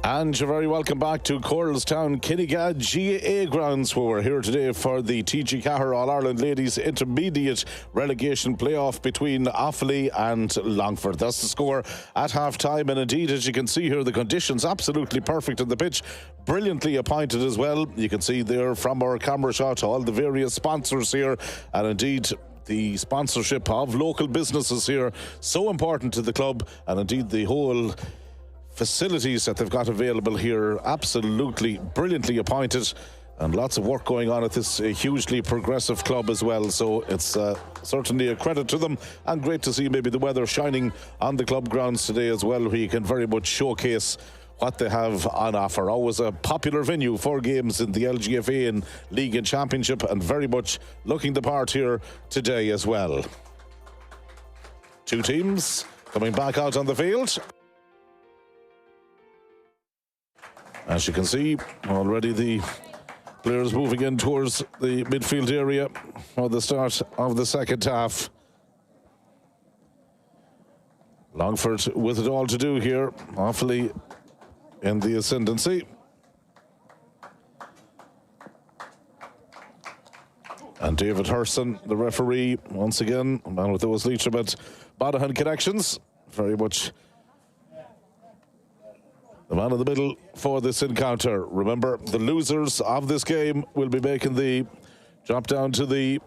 And you're very welcome back to Coralstown Kinnegad GAA grounds, where we're here today for the TG4 All-Ireland Ladies Intermediate Relegation Playoff between Offaly and Longford. That's the score at half-time, and indeed, as you can see here, the conditions absolutely perfect in the pitch, brilliantly appointed as well. You can see there from our camera shot all the various sponsors here, and indeed the sponsorship of local businesses here, so important to the club, and indeed the whole facilities that they've got available here, absolutely brilliantly appointed, and lots of work going on at this hugely progressive club as well. So it's certainly a credit to them, and great to see maybe the weather shining on the club grounds today as well, where you can very much showcase what they have on offer. Always a popular venue for games in the LGFA and League and Championship, and very much looking the part here today as well. Two teams coming back out on the field. As you can see, already the players moving in towards the midfield area for the start of the second half. Longford with it all to do here, Offaly in the ascendancy. And David Hurston, the referee, once again, a man with those Leitrim Monaghan connections, very much the man in the middle for this encounter. Remember, the losers of this game will be making the drop down to the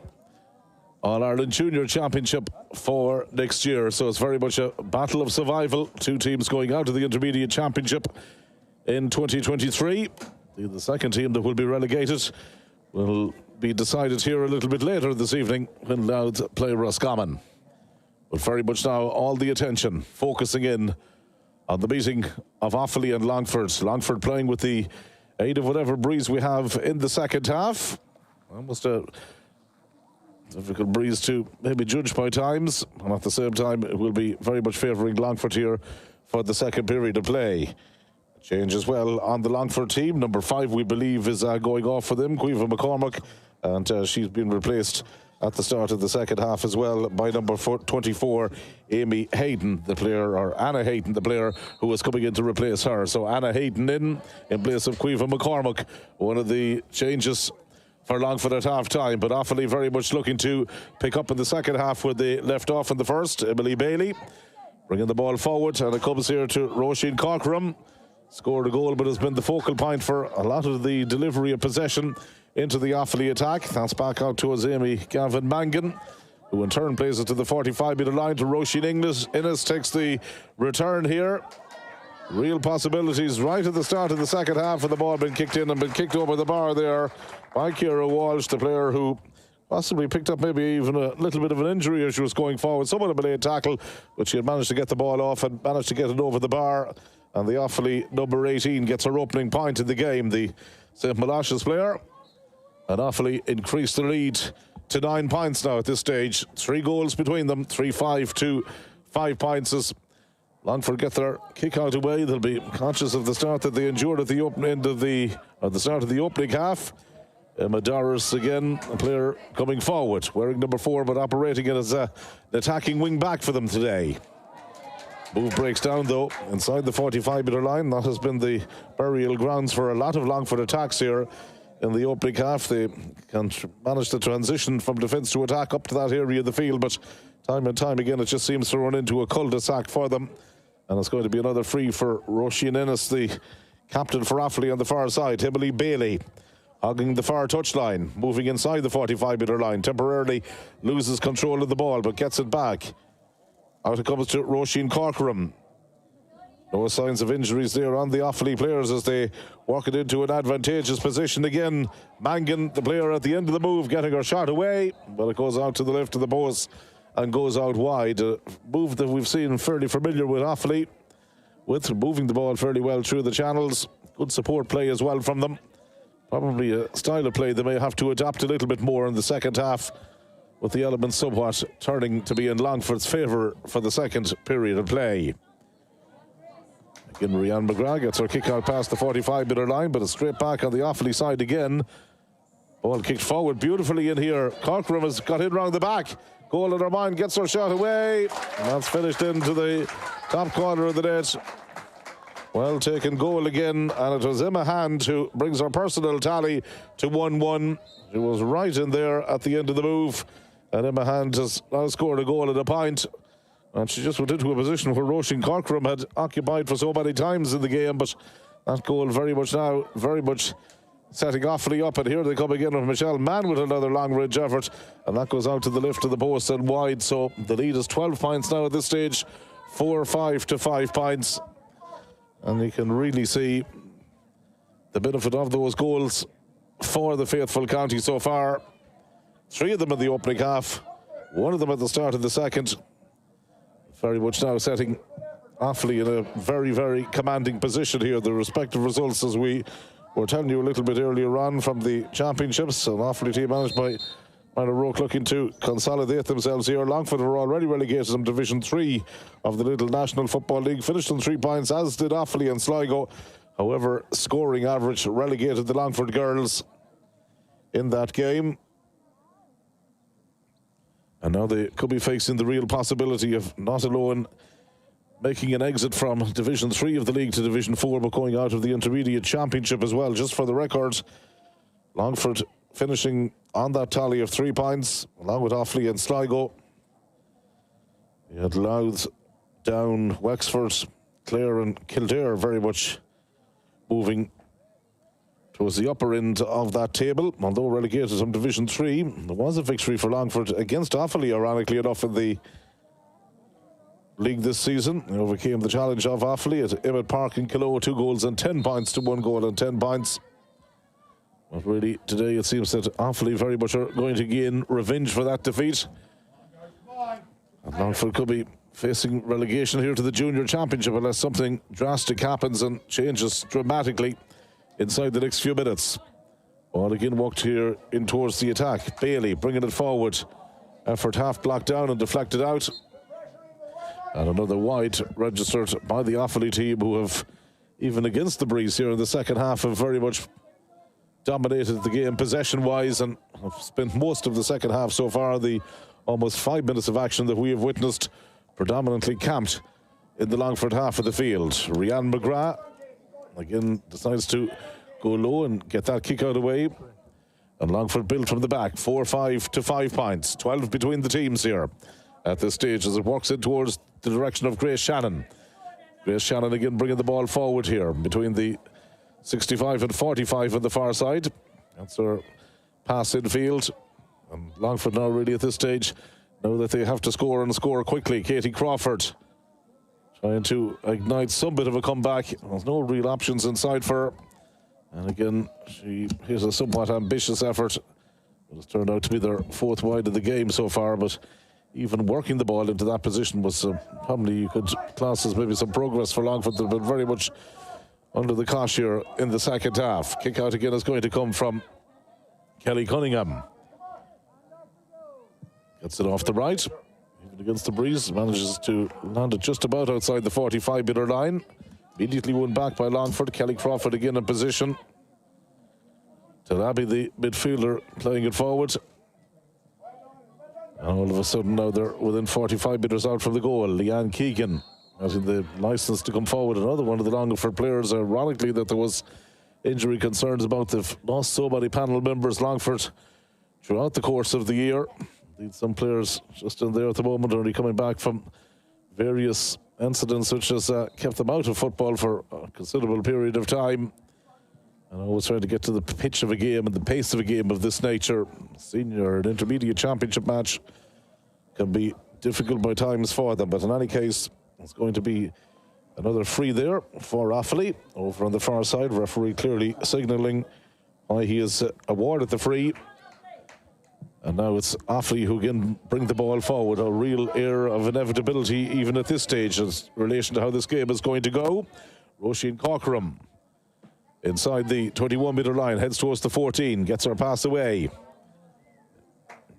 All-Ireland Junior Championship for next year. So it's very much a battle of survival. Two teams going out of the Intermediate Championship in 2023. The second team that will be relegated will be decided here a little bit later this evening when Louth play Roscommon. But very much now all the attention focusing in on the meeting of Offaly and Longford. Longford playing with the aid of whatever breeze we have in the second half. Almost a difficult breeze to maybe judge by times, and at the same time it will be very much favouring Longford here for the second period of play. Change as well on the Longford team. Number 5, we believe, is going off for them, Caoimhe McCormack, and she's been replaced at the start of the second half as well by number 24, Amy Hayden, the player, or Anna Hayden, the player who was coming in to replace her. So Anna Hayden in place of Caoimhe McCormack. One of the changes for Longford at half-time, but Offaly very much looking to pick up in the second half where they left off in the first. Emily Bailey bringing the ball forward, and it comes here to Roisin Corcoran. Scored a goal, but has been the focal point for a lot of the delivery of possession into the Offaly attack. That's back out towards Amy Gavin Mangan, who in turn plays it to the 45-metre line to Roisin Innes takes the return here. Real possibilities right at the start of the second half, and the ball been kicked in and been kicked over the bar there by Ciara Walsh, the player who possibly picked up maybe even a little bit of an injury as she was going forward. Somewhat of a late tackle, but she had managed to get the ball off and managed to get it over the bar. And the Offaly number 18 gets her opening point in the game, the St. Malach's player. And Offaly increased the lead to 9 points now at this stage. 3 goals between them, 3-5 to 5 points as Longford get their kick out away. They'll be conscious of the start that they endured at the start of the opening half. Emma Doris again, a player coming forward, wearing number 4, but operating it as an attacking wing back for them today. Move breaks down though inside the 45-metre line. That has been the burial grounds for a lot of Longford attacks here in the opening half. They can manage to transition from defence to attack up to that area of the field, but time and time again it just seems to run into a cul-de-sac for them. And it's going to be another free for Roisin Innes, the captain for Offaly on the far side. Emily Bailey hogging the far touchline, moving inside the 45-metre line, temporarily loses control of the ball but gets it back. Out it comes to Roisin Corcoran. No signs of injuries there on the Offaly players as they work it into an advantageous position again. Mangan, the player at the end of the move, getting her shot away, but it goes out to the left of the post and goes out wide. A move that we've seen fairly familiar with Offaly, with moving the ball fairly well through the channels. Good support play as well from them. Probably a style of play they may have to adapt a little bit more in the second half, with the elements somewhat turning to be in Longford's favour for the second period of play. Again, Rianne McGrath gets her kick out past the 45-metre line, but it's straight back on the Offaly side again. Ball kicked forward beautifully in here. Corcoran has got in round the back. Goal in her mind, gets her shot away. And that's finished into the top corner of the net. Well taken goal again, and it was Emma Hand who brings her personal tally to 1-1. She was right in there at the end of the move, and Emma Hand has now scored a goal and a point. And she just went into a position where Roisin Corcoran had occupied for so many times in the game, but that goal very much setting Offaly up. And here they come again with Michelle Mann with another long-range effort, and that goes out to the left of the post and wide. So the lead is 12 points now at this stage, 4-5 to 5 points. And you can really see the benefit of those goals for the faithful county so far. 3 of them in the opening half, 1 of them at the start of the second. Very much now setting Offaly in a very, very commanding position here. The respective results, as we were telling you a little bit earlier on from the championships, an Offaly team managed by Minor Roke looking to consolidate themselves here. Longford were already relegated from Division 3 of the Little National Football League, finished on 3 points, as did Offaly and Sligo. However, scoring average relegated the Longford girls in that game. And now they could be facing the real possibility of not alone making an exit from Division 3 of the league to Division 4, but going out of the Intermediate Championship as well. Just for the record, Longford finishing on that tally of 3 points, along with Offaly and Sligo. You had Louth, Down, Wexford, Clare and Kildare very much moving towards the upper end of that table. Although relegated from Division 3, there was a victory for Longford against Offaly, ironically enough, in the league this season. They overcame the challenge of Offaly at Emmett Park in Killow, 2 goals and 10 points to 1 goal and 10 points. But really, today it seems that Offaly very much are going to gain revenge for that defeat. And Longford could be facing relegation here to the Junior Championship unless something drastic happens and changes dramatically inside the next few minutes. Ball again walked here in towards the attack. Bailey bringing it forward. Effort half blocked down and deflected out. And another wide registered by the Offaly team, who have, even against the breeze here in the second half, have very much dominated the game possession-wise and have spent most of the second half so far. The almost 5 minutes of action that we have witnessed predominantly camped in the Longford half of the field. Rianne McGrath again decides to go low and get that kick out of the way. And Longford built from the back, 4-5 to 5 points. 12 between the teams here at this stage as it walks in towards the direction of Grace Shannon. Grace Shannon again bringing the ball forward here between the 65 and 45 on the far side. That's her pass in field. And Longford now really at this stage know that they have to score and score quickly. Katie Crawford trying to ignite some bit of a comeback. There's no real options inside for her. And again, she hit a somewhat ambitious effort. It has turned out to be their 4th wide of the game so far, but even working the ball into that position was probably, you could class as maybe some progress for Longford. They've been very much under the cosh here in the second half. Kick out again is going to come from Kelly Cunningham. Gets it off the right. Even against the breeze, manages to land it just about outside the 45-metre line. Immediately won back by Longford. Kelly Crawford again in position. Talabi, the midfielder, playing it forward. And all of a sudden now they're within 45 metres out from the goal. Leanne Keegan having the licence to come forward. Another one of the Longford players, ironically, that there was injury concerns about. They've lost so many panel members, Longford, throughout the course of the year. Indeed, some players just in there at the moment are only coming back from various incidents which has kept them out of football for a considerable period of time. And always trying to get to the pitch of a game and the pace of a game of this nature. Senior and intermediate championship match can be difficult by times for them. But in any case, it's going to be another free there for Offaly. Over on the far side, referee clearly signalling why he has awarded the free. And now it's Offaly who can bring the ball forward. A real air of inevitability even at this stage in relation to how this game is going to go. Roisin Corcoran inside the 21-metre line, heads towards the 14, gets her pass away.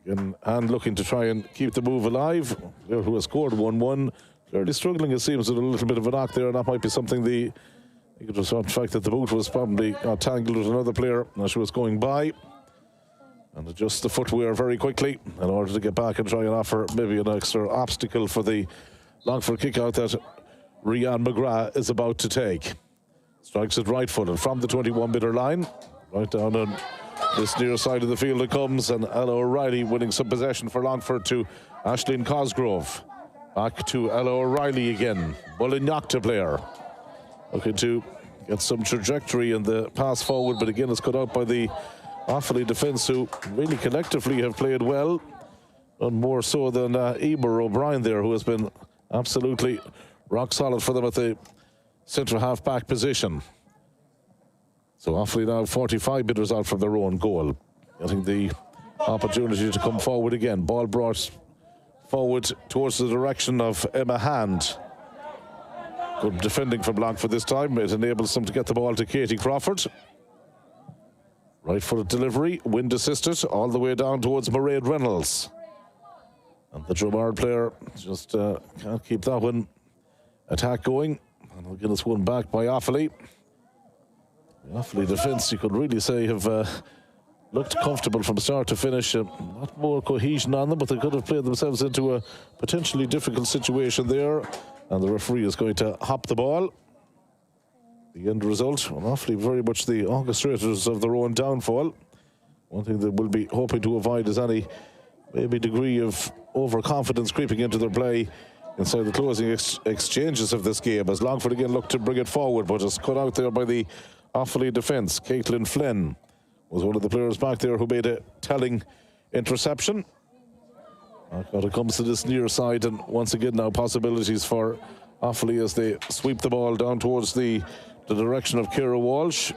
Again, and looking to try and keep the move alive. Clare, who has scored 1-1, clearly struggling, it seems, with a little bit of a knock there, and that might be something I think it was the fact that the boot was probably tangled with another player as she was going by. And adjust the footwear very quickly in order to get back and try and offer maybe an extra obstacle for the Longford kick out that Rian McGrath is about to take. Strikes it right-footed from the 21-metre line. Right down on this near side of the field it comes, and Ella O'Reilly winning some possession for Longford to Aisling Cosgrove. Back to Ella O'Reilly again. Bullignacta player. Looking to get some trajectory in the pass forward, but again it's cut out by the Offaly defence, who really collectively have played well, and more so than Eber O'Brien there, who has been absolutely rock solid for them at the centre half back position. So Offaly now 45 metres out from their own goal, getting the opportunity to come forward again. Ball brought forward towards the direction of Emma Hand. Good defending from Longford this time. It enables them to get the ball to Katie Crawford. Right footed delivery, wind assisted, all the way down towards Mairead Reynolds. And the Dromard player just can't keep that one attack going. And we'll get this one back by Offaly. The Offaly defence, you could really say, have looked comfortable from start to finish. Not more cohesion on them, but they could have played themselves into a potentially difficult situation there. And the referee is going to hop the ball. The end result, well, Offaly very much the orchestrators of their own downfall. One thing they will be hoping to avoid is any maybe degree of overconfidence creeping into their play inside the closing exchanges of this game, as Longford again looked to bring it forward, but it's cut out there by the Offaly defence. Caitlin Flynn was one of the players back there who made a telling interception. But it comes to this near side, and once again now possibilities for Offaly as they sweep the ball down towards the direction of Ciara Walsh.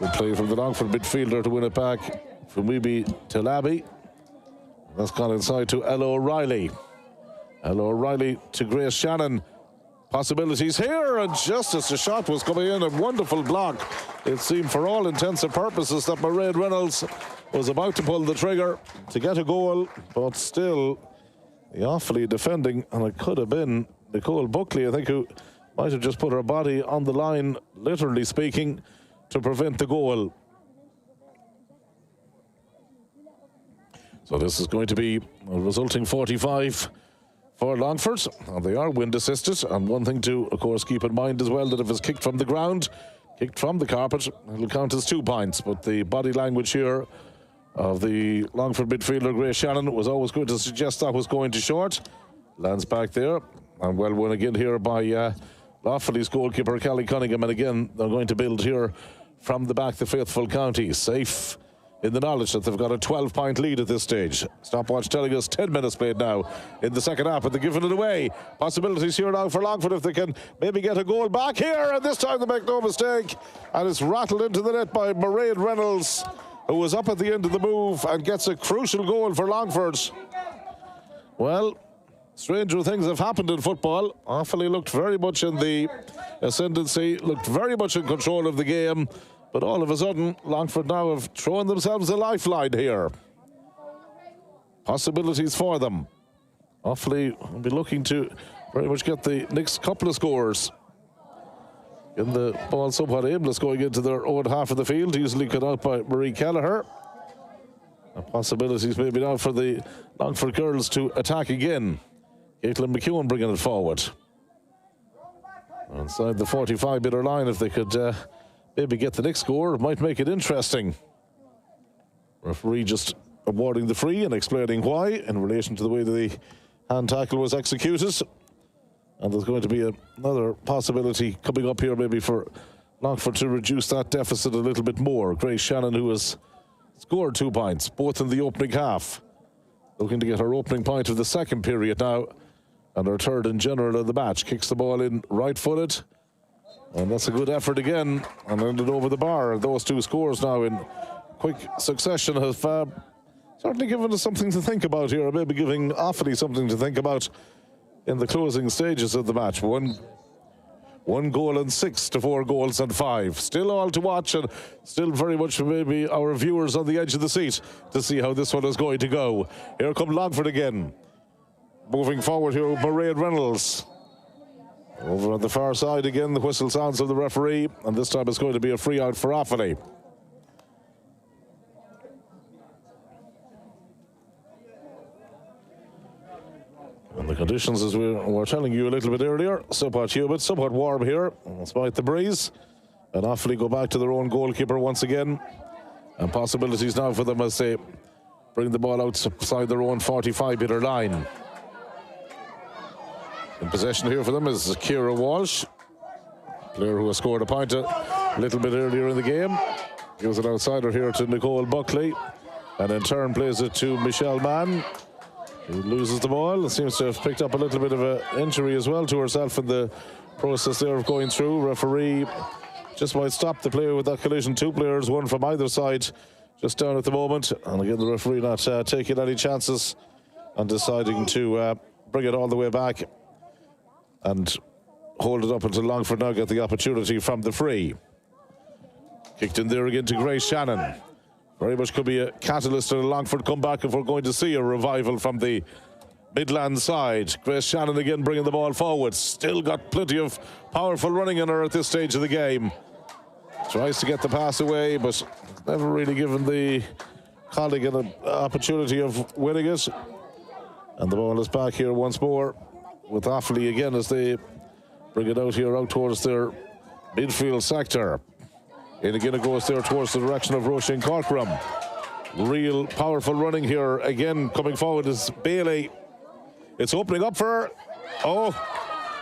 Good play from the Longford midfielder to win it back from Weeby Talabi. That's gone inside to Ella O'Reilly. Ella O'Reilly to Grace Shannon. Possibilities here, and just as the shot was coming in, a wonderful block. It seemed for all intents and purposes that Mairead Reynolds was about to pull the trigger to get a goal, but still the Offaly defending, and it could have been Nicole Buckley, I think, who might have just put her body on the line, literally speaking, to prevent the goal. So this is going to be a resulting 45 for Longford, and they are wind assisted. And one thing to, of course, keep in mind as well, that if it's kicked from the ground, kicked from the carpet, it'll count as 2 points. But the body language here of the Longford midfielder Grace Shannon was always going to suggest that was going to short. Lands back there, and well won again here by Offaly's goalkeeper Callie Cunningham. And again, they're going to build here from the back, the faithful county, safe in the knowledge that they've got a 12-point lead at this stage. Stopwatch telling us 10 minutes played now in the second half, but they're giving it away. Possibilities here now for Longford if they can maybe get a goal back here, and this time they make no mistake, and it's rattled into the net by Mairead Reynolds, who was up at the end of the move and gets a crucial goal for Longford. Well, stranger things have happened in football. Offaly looked very much in the ascendancy, looked very much in control of the game, but all of a sudden, Longford now have thrown themselves a lifeline here. Possibilities for them. Offaly will be looking to very much get the next couple of scores. In the ball somewhat aimless going into their own half of the field, easily cut out by Marie Kelleher. And possibilities maybe now for the Longford girls to attack again. Caitlin McEwen bringing it forward. Inside the 45-metre line, if they could maybe get the next score, it might make it interesting. Referee just awarding the free and explaining why in relation to the way the hand tackle was executed. And there's going to be another possibility coming up here maybe for Longford to reduce that deficit a little bit more. Grace Shannon, who has scored 2 points, both in the opening half, looking to get her opening point of the second period now, and her third in general of the match. Kicks the ball in right-footed, and that's a good effort again, and ended over the bar. Those 2 scores now in quick succession have certainly given us something to think about here, maybe giving Offaly something to think about in the closing stages of the match. One goal and 6 to 4 goals and 5. Still all to watch, and still very much maybe our viewers on the edge of the seat to see how this one is going to go. Here come Longford again. Moving forward here, Mairead Reynolds. Over on the far side again, the whistle sounds of the referee, and this time it's going to be a free out for Offaly. And the condition Conditions, as we were telling you a little bit earlier, somewhat humid, somewhat warm here, despite the breeze. And Offaly go back to their own goalkeeper once again. And possibilities now for them as they bring the ball outside their own 45-metre line. In possession here for them is Ciara Walsh, player who has scored a point a little bit earlier in the game. Gives an outsider here to Nicole Buckley, and in turn plays it to Michelle Mann, who loses the ball. Seems to have picked up a little bit of an injury as well to herself in the process there of going through. Referee just might stop the play with that collision. Two players, one from either side, just down at the moment. And again, the referee not taking any chances and deciding to bring it all the way back and hold it up until Longford now get the opportunity from the free. Kicked in there again to Grace Shannon. Very much could be a catalyst in a Longford comeback if we're going to see a revival from the Midland side. Grace Shannon again bringing the ball forward. Still got plenty of powerful running in her at this stage of the game. Tries to get the pass away, but never really given the colleague an opportunity of winning it. And the ball is back here once more with Offaly again as they bring it out here out towards their midfield sector. And again it goes there towards the direction of Roisin Corcoran. Real powerful running here. Again coming forward is Bailey. It's opening up for her. Oh,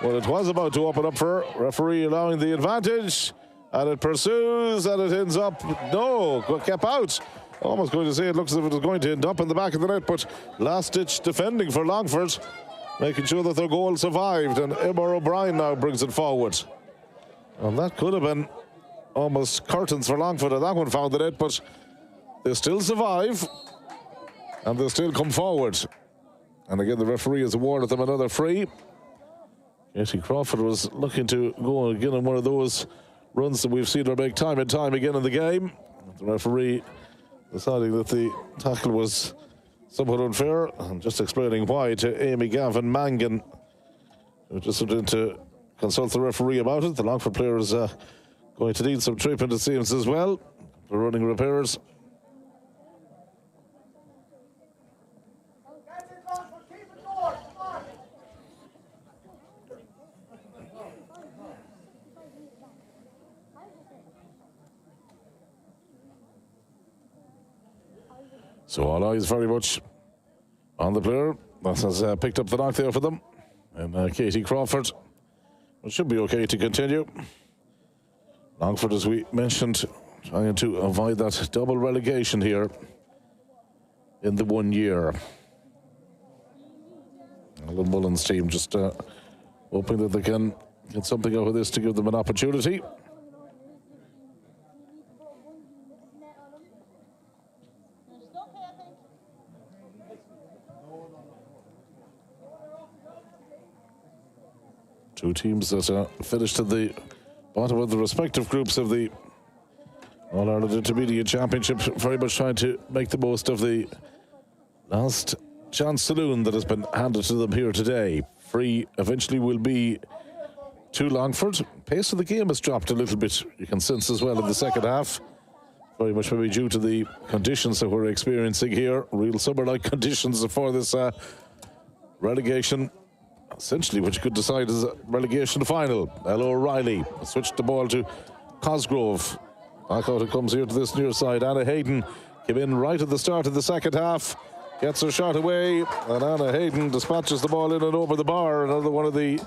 well, it was about to open up for her. Referee allowing the advantage. And it pursues and it ends up, no, kept out. Almost going to say it looks as if it was going to end up in the back of the net, but last-ditch defending for Longford, making sure that their goal survived. And Emma O'Brien now brings it forward. And that could have been almost curtains for Longford, and that one found the net, but they still survive and they still come forward. And again, the referee has awarded them another free. Katie Crawford was looking to go again on one of those runs that we've seen her make time and time again in the game. The referee deciding that the tackle was somewhat unfair, and just explaining why to Amy Gavin Mangan, who just went in to consult the referee about it. The Longford player is going to need some treatment, it seems, as well, for running repairs. So all eyes very much on the player that has picked up the knock there for them. And Katie Crawford, it should be okay to continue. Longford, as we mentioned, trying to avoid that double relegation here in the 1 year. Alan Mullen's team just hoping that they can get something out of this to give them an opportunity. Two teams that finished at the bottom of the respective groups of the All-Ireland Intermediate Championship, very much trying to make the most of the last chance saloon that has been handed to them here today. Free eventually will be to Longford. Pace of the game has dropped a little bit, you can sense as well in the second half. Very much maybe due to the conditions that we're experiencing here. Real summer-like conditions for this relegation. Essentially what you could decide is a relegation final. Ella O'Reilly switched the ball to Cosgrove. Back out it comes here to this near side. Anna Hayden came in right at the start of the second half. Gets her shot away. And Anna Hayden dispatches the ball in and over the bar. Another one of the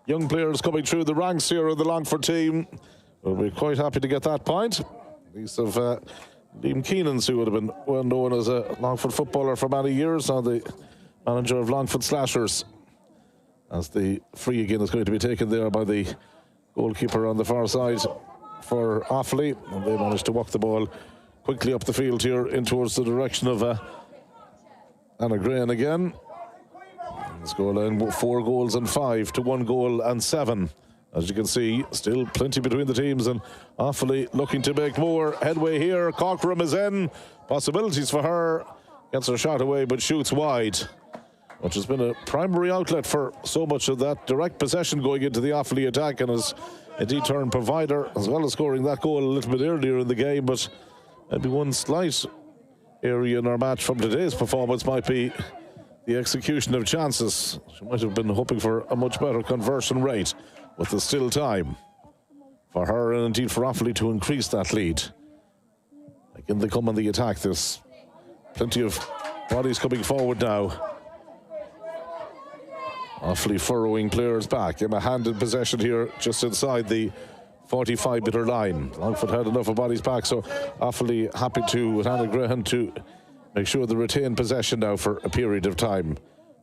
young players coming through the ranks here of the Longford team. We'll be quite happy to get that point. These of Liam Keenan's, who would have been well known as a Longford footballer for many years, now the manager of Longford Slashers. As the free again is going to be taken there by the goalkeeper on the far side for Offaly. And they managed to walk the ball quickly up the field here in towards the direction of Anna Graham again. Scoreline 4 goals and 5 to 1 goal and 7. As you can see, still plenty between the teams, and Offaly looking to make more headway here. Corcoran is in. Possibilities for her. Gets her shot away but shoots wide, which has been a primary outlet for so much of that direct possession going into the Offaly attack, and has indeed turned provider, as well as scoring that goal a little bit earlier in the game. But maybe one slight area in our match from today's performance might be the execution of chances. She might have been hoping for a much better conversion rate, but there's still time for her and indeed for Offaly to increase that lead. Again, they come on the attack. There's plenty of bodies coming forward now. Offaly furrowing players back. Emma Hand in possession here just inside the 45-metre line. Longford had enough of bodies back, so Offaly happy to, with Anna Graham, to make sure they retain possession now for a period of time.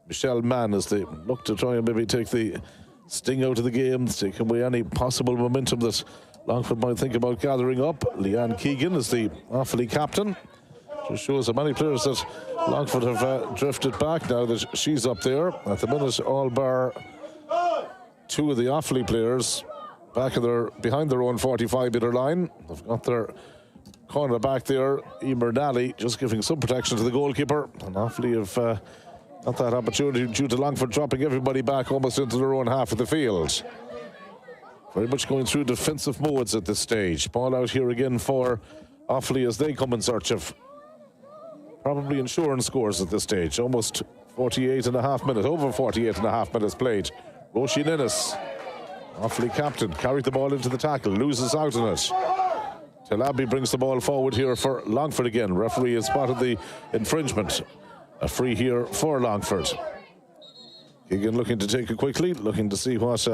Michelle Mann, as they look to try and maybe take the sting out of the game, take away any possible momentum that Longford might think about gathering up. Leanne Keegan is the Offaly captain. Just shows how many players that Longford have drifted back now that she's up there. At the minute, all bar two of the Offaly players back behind their own 45-metre line. They've got their corner back there, Emer Nally, just giving some protection to the goalkeeper. And Offaly have got that opportunity due to Longford dropping everybody back almost into their own half of the field. Very much going through defensive modes at this stage. Ball out here again for Offaly as they come in search of probably insurance scores at this stage. Almost 48 and a half minutes, over 48 and a half minutes played. Roisin Innes, Offaly captain, carried the ball into the tackle, loses out on it. Talabi brings the ball forward here for Longford again. Referee has spotted the infringement. A free here for Longford. Keegan looking to take it quickly, looking to see what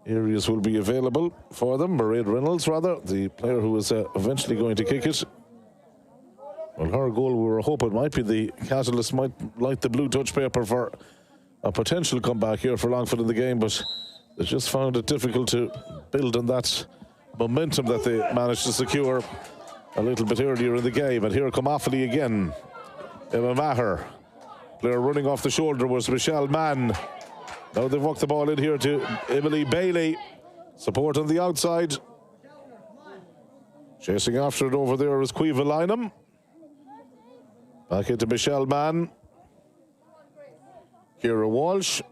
areas will be available for them. Mairead Reynolds, rather, the player who is eventually going to kick it. Well, her goal, we were hoping, might be the catalyst, might light the blue touch paper for a potential comeback here for Longford in the game, but they just found it difficult to build on that momentum that they managed to secure a little bit earlier in the game. And here come Offaly again. Emma Maher, player running off the shoulder was Michelle Mann. Now they've walked the ball in here to Emily Bailey. Support on the outside. Chasing after it over there is Caoimhe Lynham. Back into Michelle Mann. Ciara Walsh.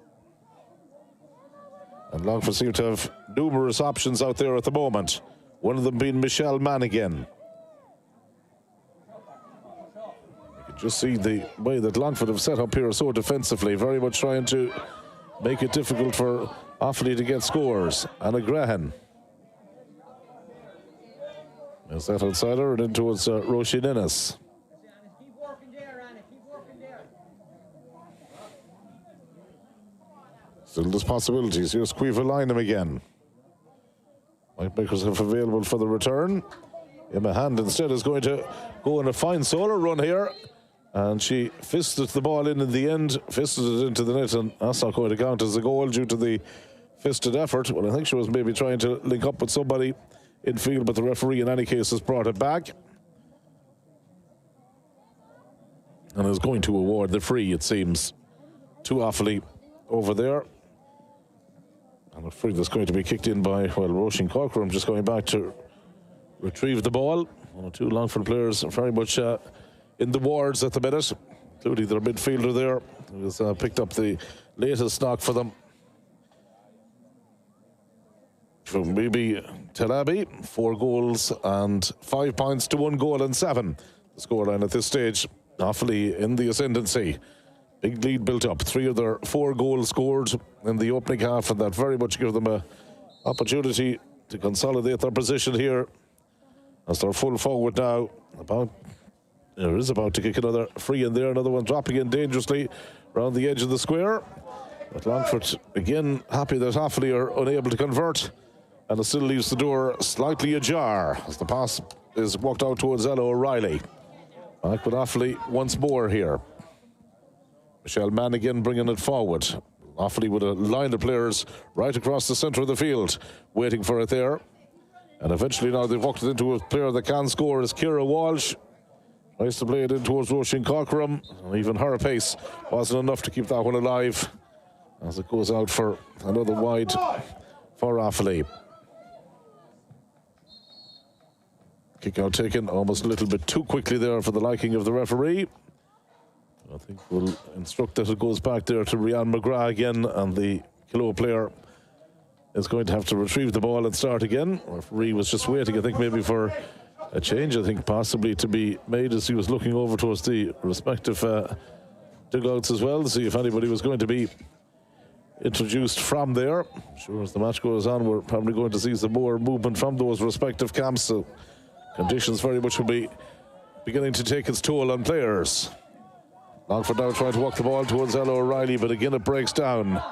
And Longford seem to have numerous options out there at the moment. One of them being Michelle Mann again. You can just see the way that Longford have set up here so defensively, very much trying to make it difficult for Offaly to get scores. Anna Graham. Is that outside her and in towards Roisin Innes. Still there's possibilities. Here's Caoimhe Lynham again. Might make herself available for the return. Emma Hand instead is going to go on a fine solo run here. And she fisted the ball in the end, fisted it into the net, and that's not going to count as a goal due to the fisted effort. Well, I think she was maybe trying to link up with somebody in field, but the referee in any case has brought it back. And is going to award the free, it seems, to Offaly over there. And a free that's going to be kicked in by, well, Roisin Corcoran just going back to retrieve the ball. One or two Longford players very much in the wards at the minute, including their midfielder there, who has picked up the latest knock for them. From Bibi Talabi, 4 goals and 5 points to 1 goal and 7. The scoreline at this stage, Offaly in the ascendancy. Big lead built up. 3 of their 4 goals scored in the opening half, and that very much gives them an opportunity to consolidate their position here as they're full forward now. There is about to kick another free in there, another one dropping in dangerously around the edge of the square. But Longford, again, happy that Offaly are unable to convert, and it still leaves the door slightly ajar as the pass is walked out towards Ella O'Reilly. Back with Offaly once more here. Michelle Mann again bringing it forward. Offaly with a line of players right across the centre of the field, waiting for it there. And eventually now they've walked it into a player that can score is Ciara Walsh. Tries to play it in towards Roisin Corcoran. And even her pace wasn't enough to keep that one alive as it goes out for another wide for Offaly. Kick out taken almost a little bit too quickly there for the liking of the referee. I think we'll instruct that it goes back there to Rianne McGrath again, and the Kilo player is going to have to retrieve the ball and start again. The referee was just waiting, I think, maybe for a change, I think, possibly to be made as he was looking over towards the respective dugouts as well to see if anybody was going to be introduced from there. Sure, as the match goes on, we're probably going to see some more movement from those respective camps, so conditions very much will be beginning to take its toll on players. Longford now trying to walk the ball towards Ella O'Reilly, but again it breaks down.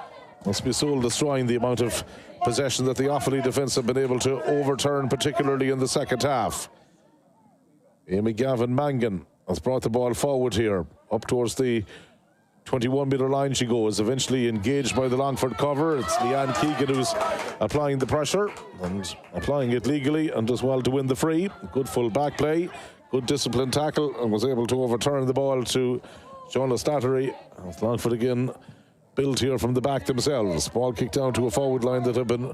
Must be soul destroying the amount of possession that the Offaly defence have been able to overturn, particularly in the second half. Amy Gavin Mangan has brought the ball forward here, up towards the 21-metre line she goes, eventually engaged by the Longford cover. It's Leanne Keegan who's applying the pressure and applying it legally and does well to win the free. Good full back play, good disciplined tackle, and was able to overturn the ball to Sean Slattery. As Longford again built here from the back themselves. Ball kicked down to a forward line that have been,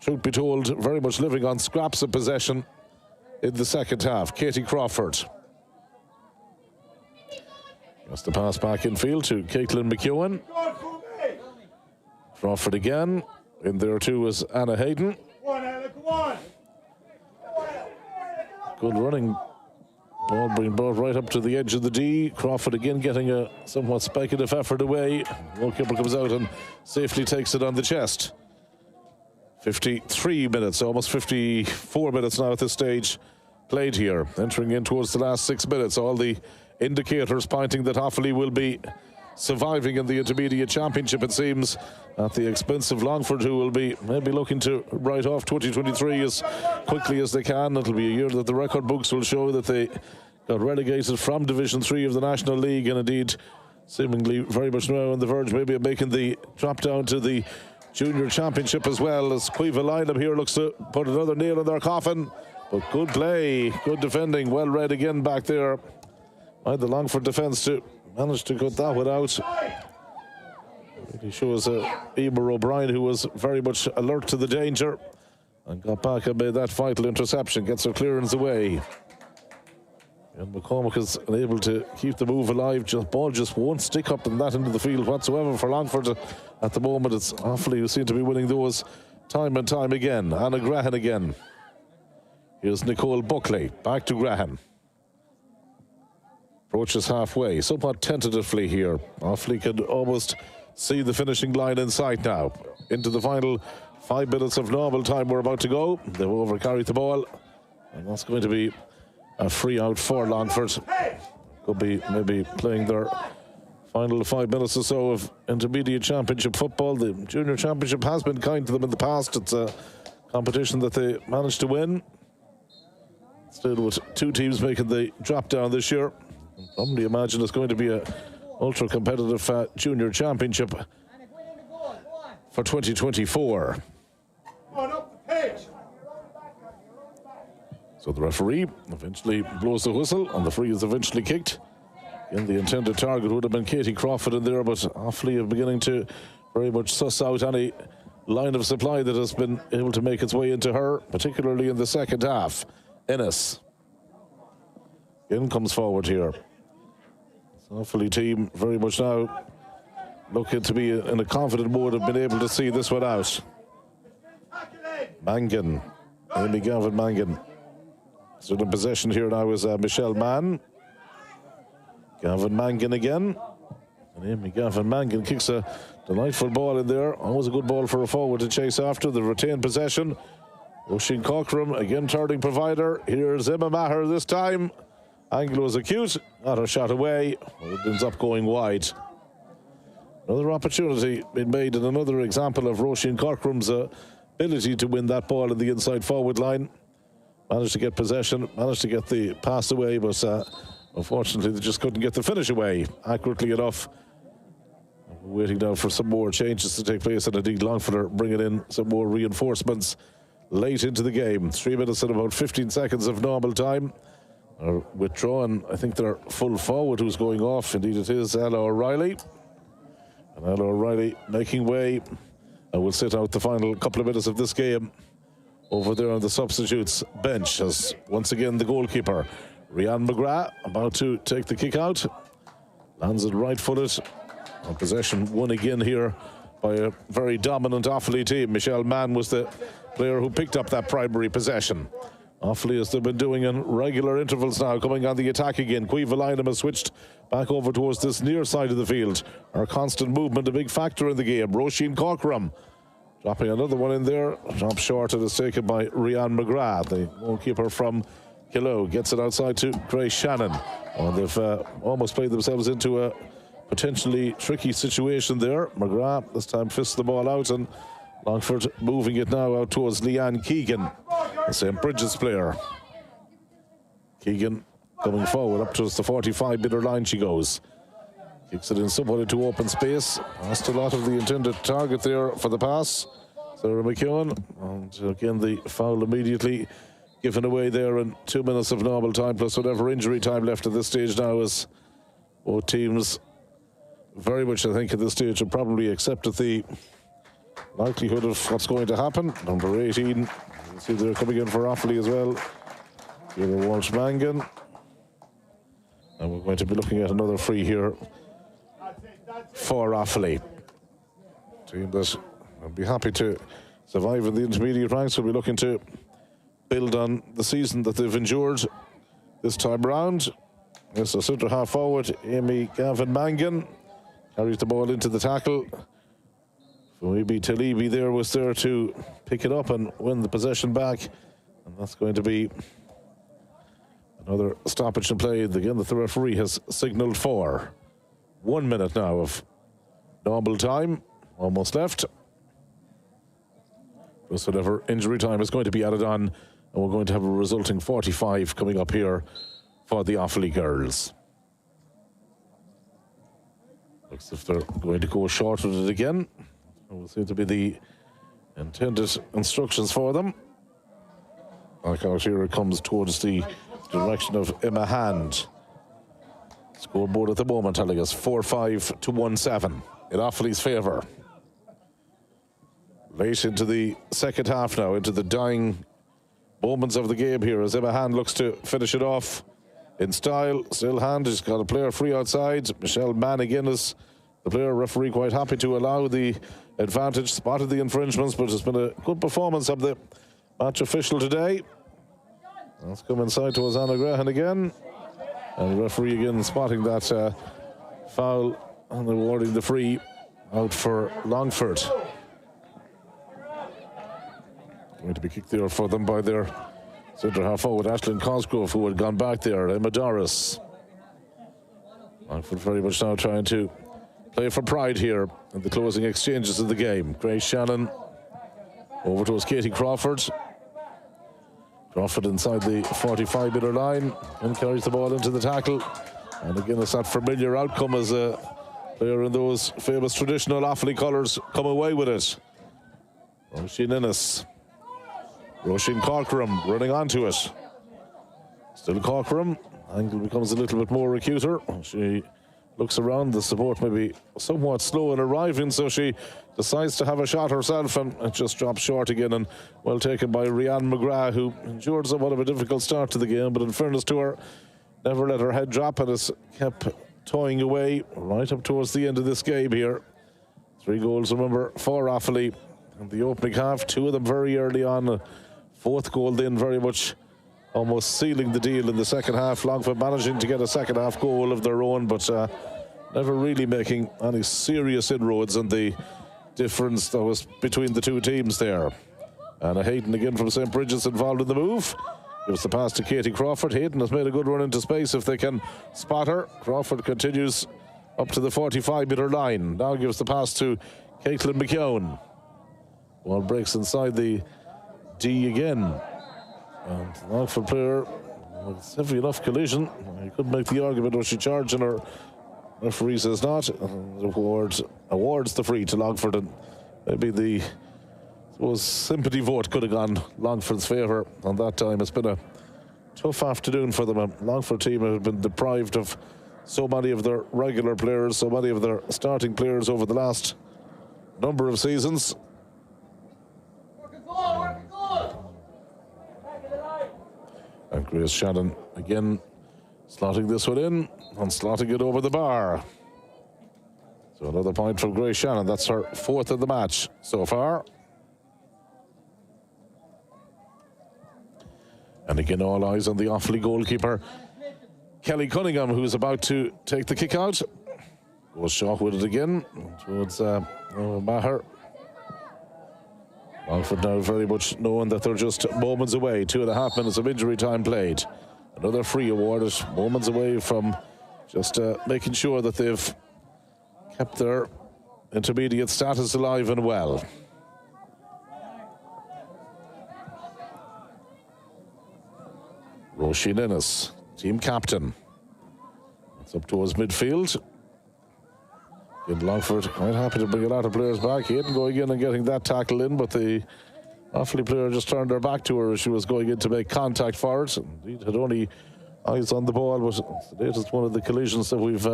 truth be told, very much living on scraps of possession in the second half. Katie Crawford. Just the pass back in field to Caitlin McEwen. Crawford again. In there too is Anna Hayden. Good running. Ball being brought right up to the edge of the D. Crawford again getting a somewhat speculative effort away. Goalkeeper comes out and safely takes it on the chest. 53 minutes, almost 54 minutes now at this stage played here. Entering in towards the last 6 minutes. All the indicators pointing that Offaly will be surviving in the Intermediate Championship, it seems, at the expense of Longford, who will be maybe looking to write off 2023 as quickly as they can. It'll be a year that the record books will show that they got relegated from Division 3 of the National League, and indeed seemingly very much now on the verge maybe of making the drop down to the Junior Championship as well, as Quiva Lineham here looks to put another nail in their coffin. But good play, good defending, well read again back there by the Longford defence to manage to cut that one out. Really shows Emer O'Brien, who was very much alert to the danger and got back and made that vital interception, gets her clearance away. And McCormick is unable to keep the move alive. Ball just won't stick up in that into the field whatsoever for Longford at the moment. It's Offaly who seem to be winning those time and time again. Anna Grahan again. Here's Nicole Buckley, back to Grahan. Approaches halfway, somewhat tentatively here. Offaly could almost see the finishing line in sight now. Into the final 5 minutes of normal time we're about to go. They've overcarried the ball, and that's going to be a free out for Longford. Could be maybe playing their final 5 minutes or so of Intermediate Championship football. The Junior Championship has been kind to them in the past. It's a competition that they managed to win. Still with two teams making the drop down this year. Probably imagine it's going to be a ultra competitive Junior Championship for 2024. So the referee eventually blows the whistle and the free is eventually kicked. And the intended target would have been Katie Crawford in there, but Offaly are beginning to very much suss out any line of supply that has been able to make its way into her, particularly in the second half. Ennis in comes forward here. Offaly team very much now looking to be in a confident mode, have been able to see this one out. Mangan, Amy Gavin Mangan. So in possession here now is Michelle Mann. Gavin Mangan again. And Amy Gavin Mangan kicks a delightful ball in there. Always a good ball for a forward to chase after. The retained possession. Oisin Cockram again turning provider. Here's Emma Maher this time. Angle was acute, got her shot away. It ends up going wide. Another opportunity being made, and another example of Roisin Cockram's ability to win that ball in the inside forward line. Managed to get possession, managed to get the pass away, but unfortunately they just couldn't get the finish away accurately enough. We're waiting now for some more changes to take place, and indeed Longford are bringing in some more reinforcements late into the game. 3 minutes and about 15 seconds of normal time. Are withdrawn. I think they're full forward who's going off. Indeed it is Ella O'Reilly. And Ella O'Reilly making way and will sit out the final couple of minutes of this game over there on the substitutes bench, as once again the goalkeeper Rhiannon McGrath about to take the kick out. Lands it right-footed. On possession won again here by a very dominant Offaly team. Michelle Mann was the player who picked up that primary possession. Offaly, as they've been doing in regular intervals now, coming on the attack again. Cuivalinum has switched back over towards this near side of the field. Our constant movement, a big factor in the game. Roisin Corcoran dropping another one in there. Drop short, and is taken by Rianne McGrath, the goalkeeper from Kilo. Gets it outside to Grace Shannon. Oh, they've almost played themselves into a potentially tricky situation there. McGrath this time fists the ball out, and Longford moving it now out towards Leanne Keegan, the St. Bridget's player. Keegan coming forward up towards the 45-metre line she goes. Kicks it in somewhat into open space. Passed a lot of the intended target there for the pass. Sarah McKeown. And again, the foul immediately given away there in 2 minutes of normal time, plus whatever injury time left at this stage now, as both teams very much, I think, at this stage have probably accepted the likelihood of what's going to happen. Number 18, you see they're coming in for Offaly as well. Kira Walsh-Mangan. And we're going to be looking at another free here for Offaly. Team that will be happy to survive in the intermediate ranks. Will be looking to build on the season that they've endured this time round. Yes, a centre half forward, Amy Gavin Mangan, carries the ball into the tackle. Maybe Talibi there was there to pick it up and win the possession back, and that's going to be another stoppage in play again that the referee has signalled for. 1 minute now of normal time almost left, plus whatever injury time is going to be added on, and we're going to have a resulting 45 coming up here for the Offaly girls. Looks as if they're going to go short with it again. It will seem to be the intended instructions for them. Back out here it comes towards the direction of Emma Hand. Scoreboard at the moment telling us 4-5 to 1-7 in Offaly's favour. Late into the second half now, into the dying moments of the game here, as Emma Hand looks to finish it off in style. Still Hand has got a player free outside. Michelle Mann again is the player. Referee quite happy to allow the advantage, spotted the infringements, but it's been a good performance of the match official today. Let's come inside towards Anna Graham again, and the referee again spotting that foul and awarding the free out for Longford. Going to be kicked there for them by their centre half forward Ashlyn Cosgrove, who had gone back there. Emma Doris. Longford very much now trying to play for pride here in the closing exchanges of the game. Grace Shannon over towards Katie Crawford. Crawford inside the 45-metre line and carries the ball into the tackle. And again, it's that familiar outcome as a player in those famous traditional Offaly colours come away with it. Roisin Innes. Roisin Corcoran running onto it. Still Corcoran. Angle becomes a little bit more acuter. She looks around, the support may be somewhat slow in arriving, so she decides to have a shot herself, and it just drops short again, and well taken by Rianne McGrath, who endured somewhat of a difficult start to the game, but in fairness to her, never let her head drop and has kept toying away right up towards the end of this game here. 3 goals, remember, for Offaly in the opening half, 2 of them very early on, a 4th goal then very much almost sealing the deal in the second half. Longford managing to get a second half goal of their own, but never really making any serious inroads on the difference that was between the two teams there. Anna Hayden again from St. Bridget's involved in the move. Gives the pass to Katie Crawford. Hayden has made a good run into space if they can spot her. Crawford continues up to the 45-metre line. Now gives the pass to Caitlin McKeown. Ball breaks inside the D again. And Longford player, it's heavy enough collision. You could make the argument, was she charging her? Referee says not. Awards the free to Longford, and maybe the sympathy vote could have gone Longford's favour on that time. It's been a tough afternoon for them. A Longford team have been deprived of so many of their regular players, so many of their starting players over the last number of seasons. And Grace Shannon again slotting this one in and slotting it over the bar. So another point from Grace Shannon. That's her 4th of the match so far. And again, all eyes on the Offaly goalkeeper, Kelly Cunningham, who's about to take the kick out. Goes short with it again towards Maher. Longford now very much knowing that they're just moments away, 2.5 minutes of injury time played. Another free awarded, moments away from just making sure that they've kept their intermediate status alive and well. Roisin Innes, team captain. It's up towards midfield. Again, Longford quite happy to bring a lot of players back. Hayden going in and getting that tackle in, but the Offaly player just turned her back to her as she was going in to make contact for it. Indeed, had only eyes on the ball, but it's the latest one of the collisions that we've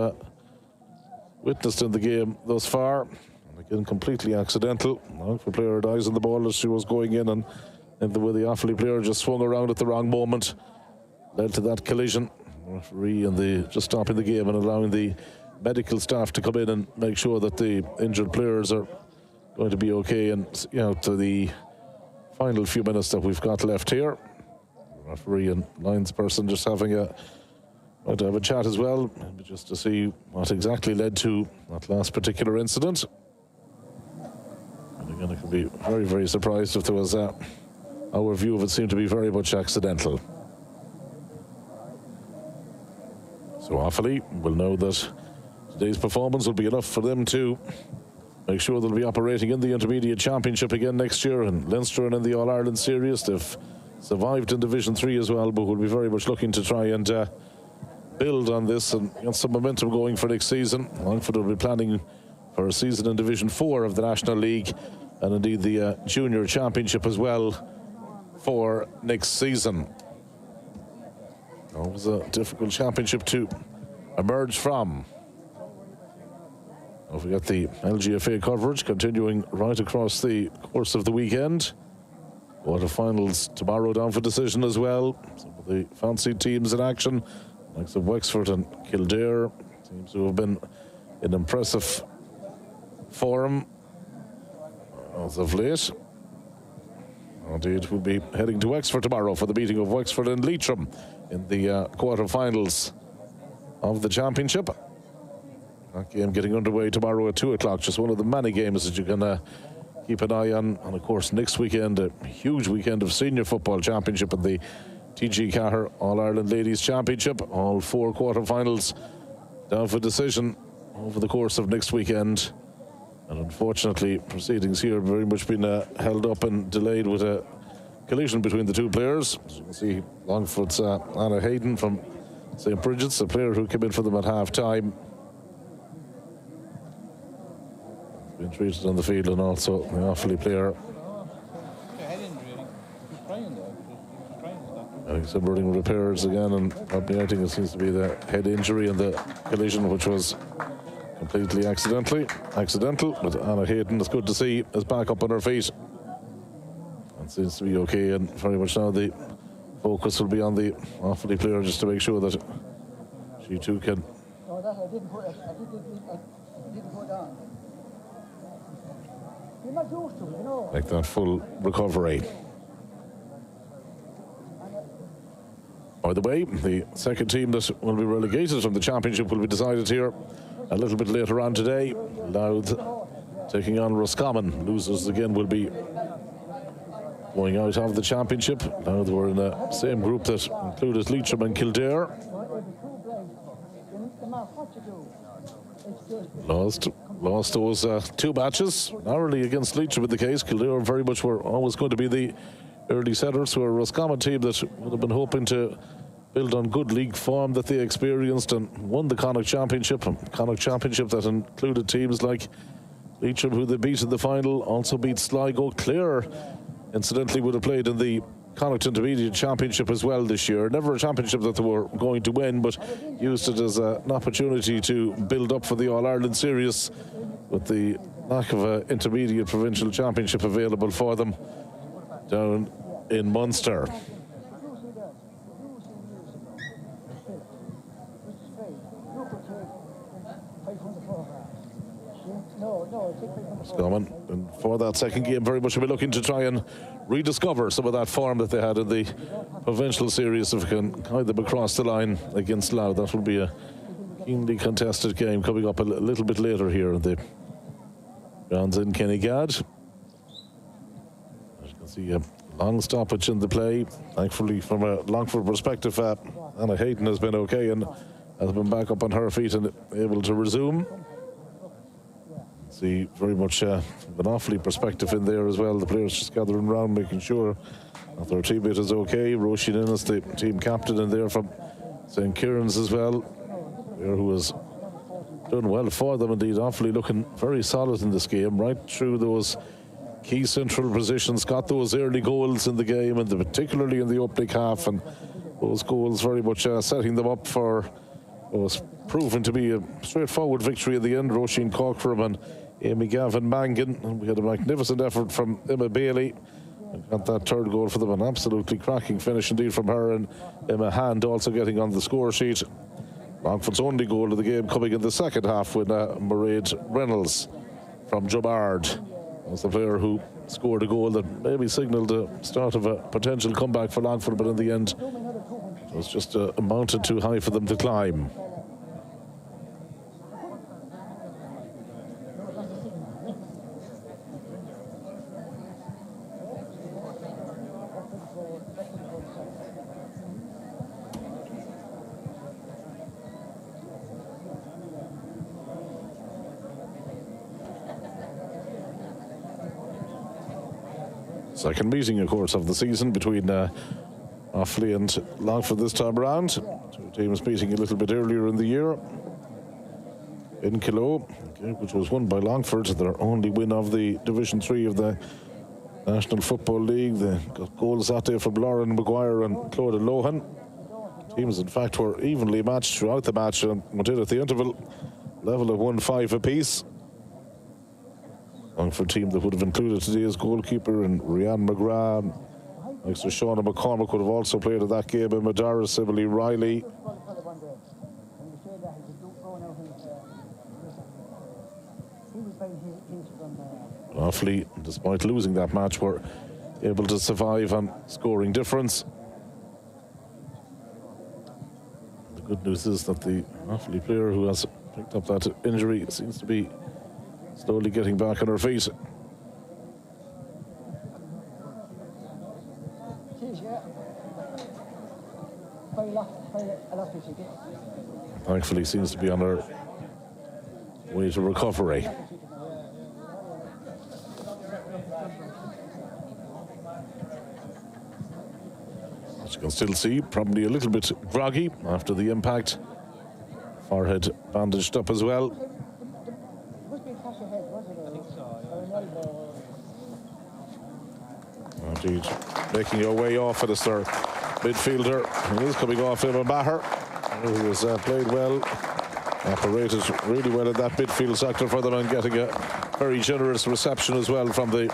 witnessed in the game thus far. And again, completely accidental. Longford player had eyes on the ball as she was going in, and the way the Offaly player just swung around at the wrong moment led to that collision. The referee and just stopping the game and allowing the medical staff to come in and make sure that the injured players are going to be okay. And to the final few minutes that we've got left here, the referee and lines person just having to have a chat as well, just to see what exactly led to that last particular incident. And again, I could be very, very surprised if there was our view of it seemed to be very much accidental. So Offaly will know that today's performance will be enough for them to make sure they'll be operating in the Intermediate Championship again next year, and Leinster and in the All-Ireland Series. They've survived in Division 3 as well, but will be very much looking to try and build on this and get some momentum going for next season. Longford will be planning for a season in Division 4 of the National League, and indeed the Junior Championship as well for next season. It was a difficult championship to emerge from. Don't forget the LGFA coverage continuing right across the course of the weekend. Quarterfinals tomorrow down for decision as well. Some of the fancy teams in action, likes of Wexford and Kildare, teams who have been in impressive form as of late. Indeed, we'll be heading to Wexford tomorrow for the meeting of Wexford and Leitrim in the quarterfinals of the championship. That game getting underway tomorrow at 2 o'clock. Just one of the many games that you can keep an eye on. And of course, next weekend, a huge weekend of senior football championship and the TG4 All-Ireland Ladies Championship. All 4 quarterfinals down for decision over the course of next weekend. And unfortunately, proceedings here have very much been held up and delayed with a collision between the two players. As you can see, Longford's Anna Hayden from St. Bridget's, a player who came in for them at half-time, been treated on the field, and also the Offaly player. I think some running repairs again, and I think it seems to be the head injury and the collision, which was completely accidental, but Anna Hayden, it's good to see, is back up on her feet and seems to be okay, and very much now the focus will be on the Offaly player just to make sure that she too can make that full recovery. By the way, the second team that will be relegated from the championship will be decided here a little bit later on today. Louth taking on Roscommon. Losers again will be going out of the championship. Louth were in the same group that included Leitrim and Kildare. Lost those 2 matches narrowly against Leitrim in the case. Kildare very much were always going to be the early setters, who are a Roscommon team that would have been hoping to build on good league form that they experienced and won the Connacht Championship. Connacht Championship that included teams like Leitrim, who they beat in the final, also beat Sligo. Clare, incidentally, would have played in the Connacht Intermediate Championship as well this year. Never a championship that they were going to win, but used it as an opportunity to build up for the All-Ireland Series with the lack of an intermediate provincial championship available for them down in Munster. Roscommon, and for that second game, very much will be looking to try and rediscover some of that form that they had in the provincial series. If we can guide them across the line against Louth, that will be a keenly contested game coming up a little bit later here in the grounds in Kinnegad. As you can see, a long stoppage in the play. Thankfully, from a Longford perspective, Anna Hayden has been okay and has been back up on her feet and able to resume. See very much an Offaly perspective in there as well. The players just gathering around, making sure that their teammate is okay. Roisin Innes, the team captain, in there from St. Kieran's as well, player who has done well for them indeed. Offaly looking very solid in this game, right through those key central positions, got those early goals in the game, and particularly in the opening half, and those goals very much setting them up for what was proven to be a straightforward victory in the end. Roisin Corcoran and Amy Gavin Mangan, and we had a magnificent effort from Emma Bailey and got that third goal for them. An absolutely cracking finish indeed from her, and Emma Hand also getting on the score sheet. Longford's only goal of the game coming in the second half when Mairead Reynolds from Jobard was the player who scored a goal that maybe signalled the start of a potential comeback for Longford, but in the end it was just a mountain too high for them to climb. Second meeting, of course, of the season between Offaly and Longford this time around. Two teams meeting a little bit earlier in the year in Kilo, which was won by Longford, their only win of the Division 3 of the National Football League. They got goals that day from Lauren Maguire and Claude Lohan. Teams, in fact, were evenly matched throughout the match and went in at the interval level of 1-5 apiece. Longford team that would have included today's goalkeeper and Rianne McGrath. Next to Shauna McCormick would have also played at that game. Emma Darris, Emily Riley. Offaly, despite losing that match, were able to survive on scoring difference. The good news is that the Offaly player who has picked up that injury seems to be slowly getting back on her feet. Thankfully seems to be on her way to recovery. As you can still see, probably a little bit groggy after the impact. Forehead bandaged up as well. Indeed, making her way off it is their midfielder, who is coming off Emma Maher, who has played well, operated really well in that midfield sector for them, and getting a very generous reception as well from the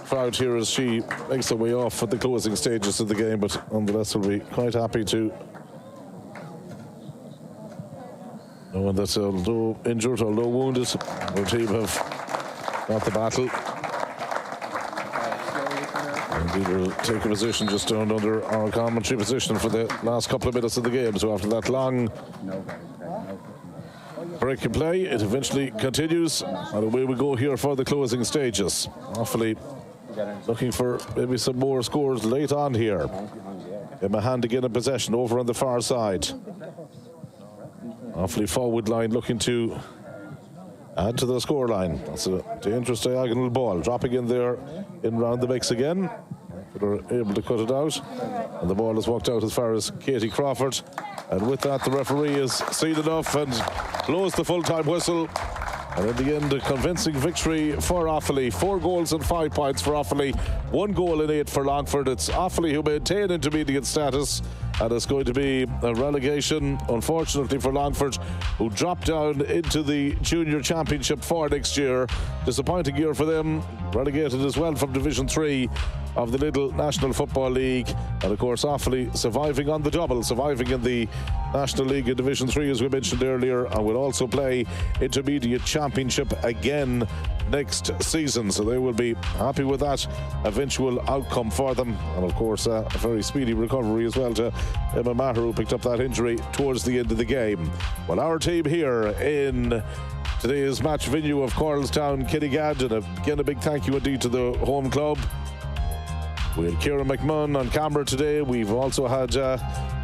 crowd here as she makes her way off at the closing stages of the game, but nonetheless will be quite happy to knowing that although injured, although wounded, their team have got the battle. Indeed, we'll take a position just down under our commentary position for the last couple of minutes of the game. So after that long break in play, it eventually continues, and away we go here for the closing stages. Offaly looking for maybe some more scores late on here. Emma Hand again in possession over on the far side. Offaly forward line looking to add to the scoreline. That's a dangerous diagonal ball dropping in there in round the mix again. They're able to cut it out, and the ball is walked out as far as Katie Crawford, and with that the referee has seen enough and blows the full-time whistle. And in the end, a convincing victory for Offaly. 4 goals and 5 points for Offaly, 1 goal and 8 for Longford. It's Offaly who maintain intermediate status, and it's going to be a relegation, unfortunately for Longford, who drop down into the Junior Championship for next year. Disappointing year for them, relegated as well from Division 3 of the Little National Football League. And of course Offaly surviving on the double, surviving in the National League in Division 3 as we mentioned earlier, and will also play Intermediate Championship again next season. So they will be happy with that eventual outcome for them. And of course, a very speedy recovery as well to Emma Maher, who picked up that injury towards the end of the game. Well, our team here in today's match venue of Coralstown, Kinnegad, and again a big thank you indeed to the home club. We had Kieran McMahon on camera today. We've also had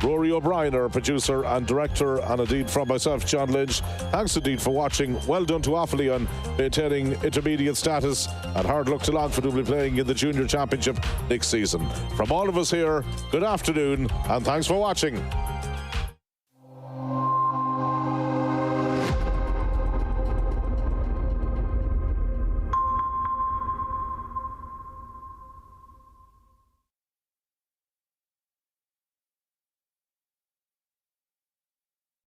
Rory O'Brien, our producer and director, and indeed from myself, John Lynch. Thanks indeed for watching. Well done to Offaly on maintaining intermediate status, and hard luck to Longford, who will be playing in the Junior Championship next season. From all of us here, good afternoon and thanks for watching.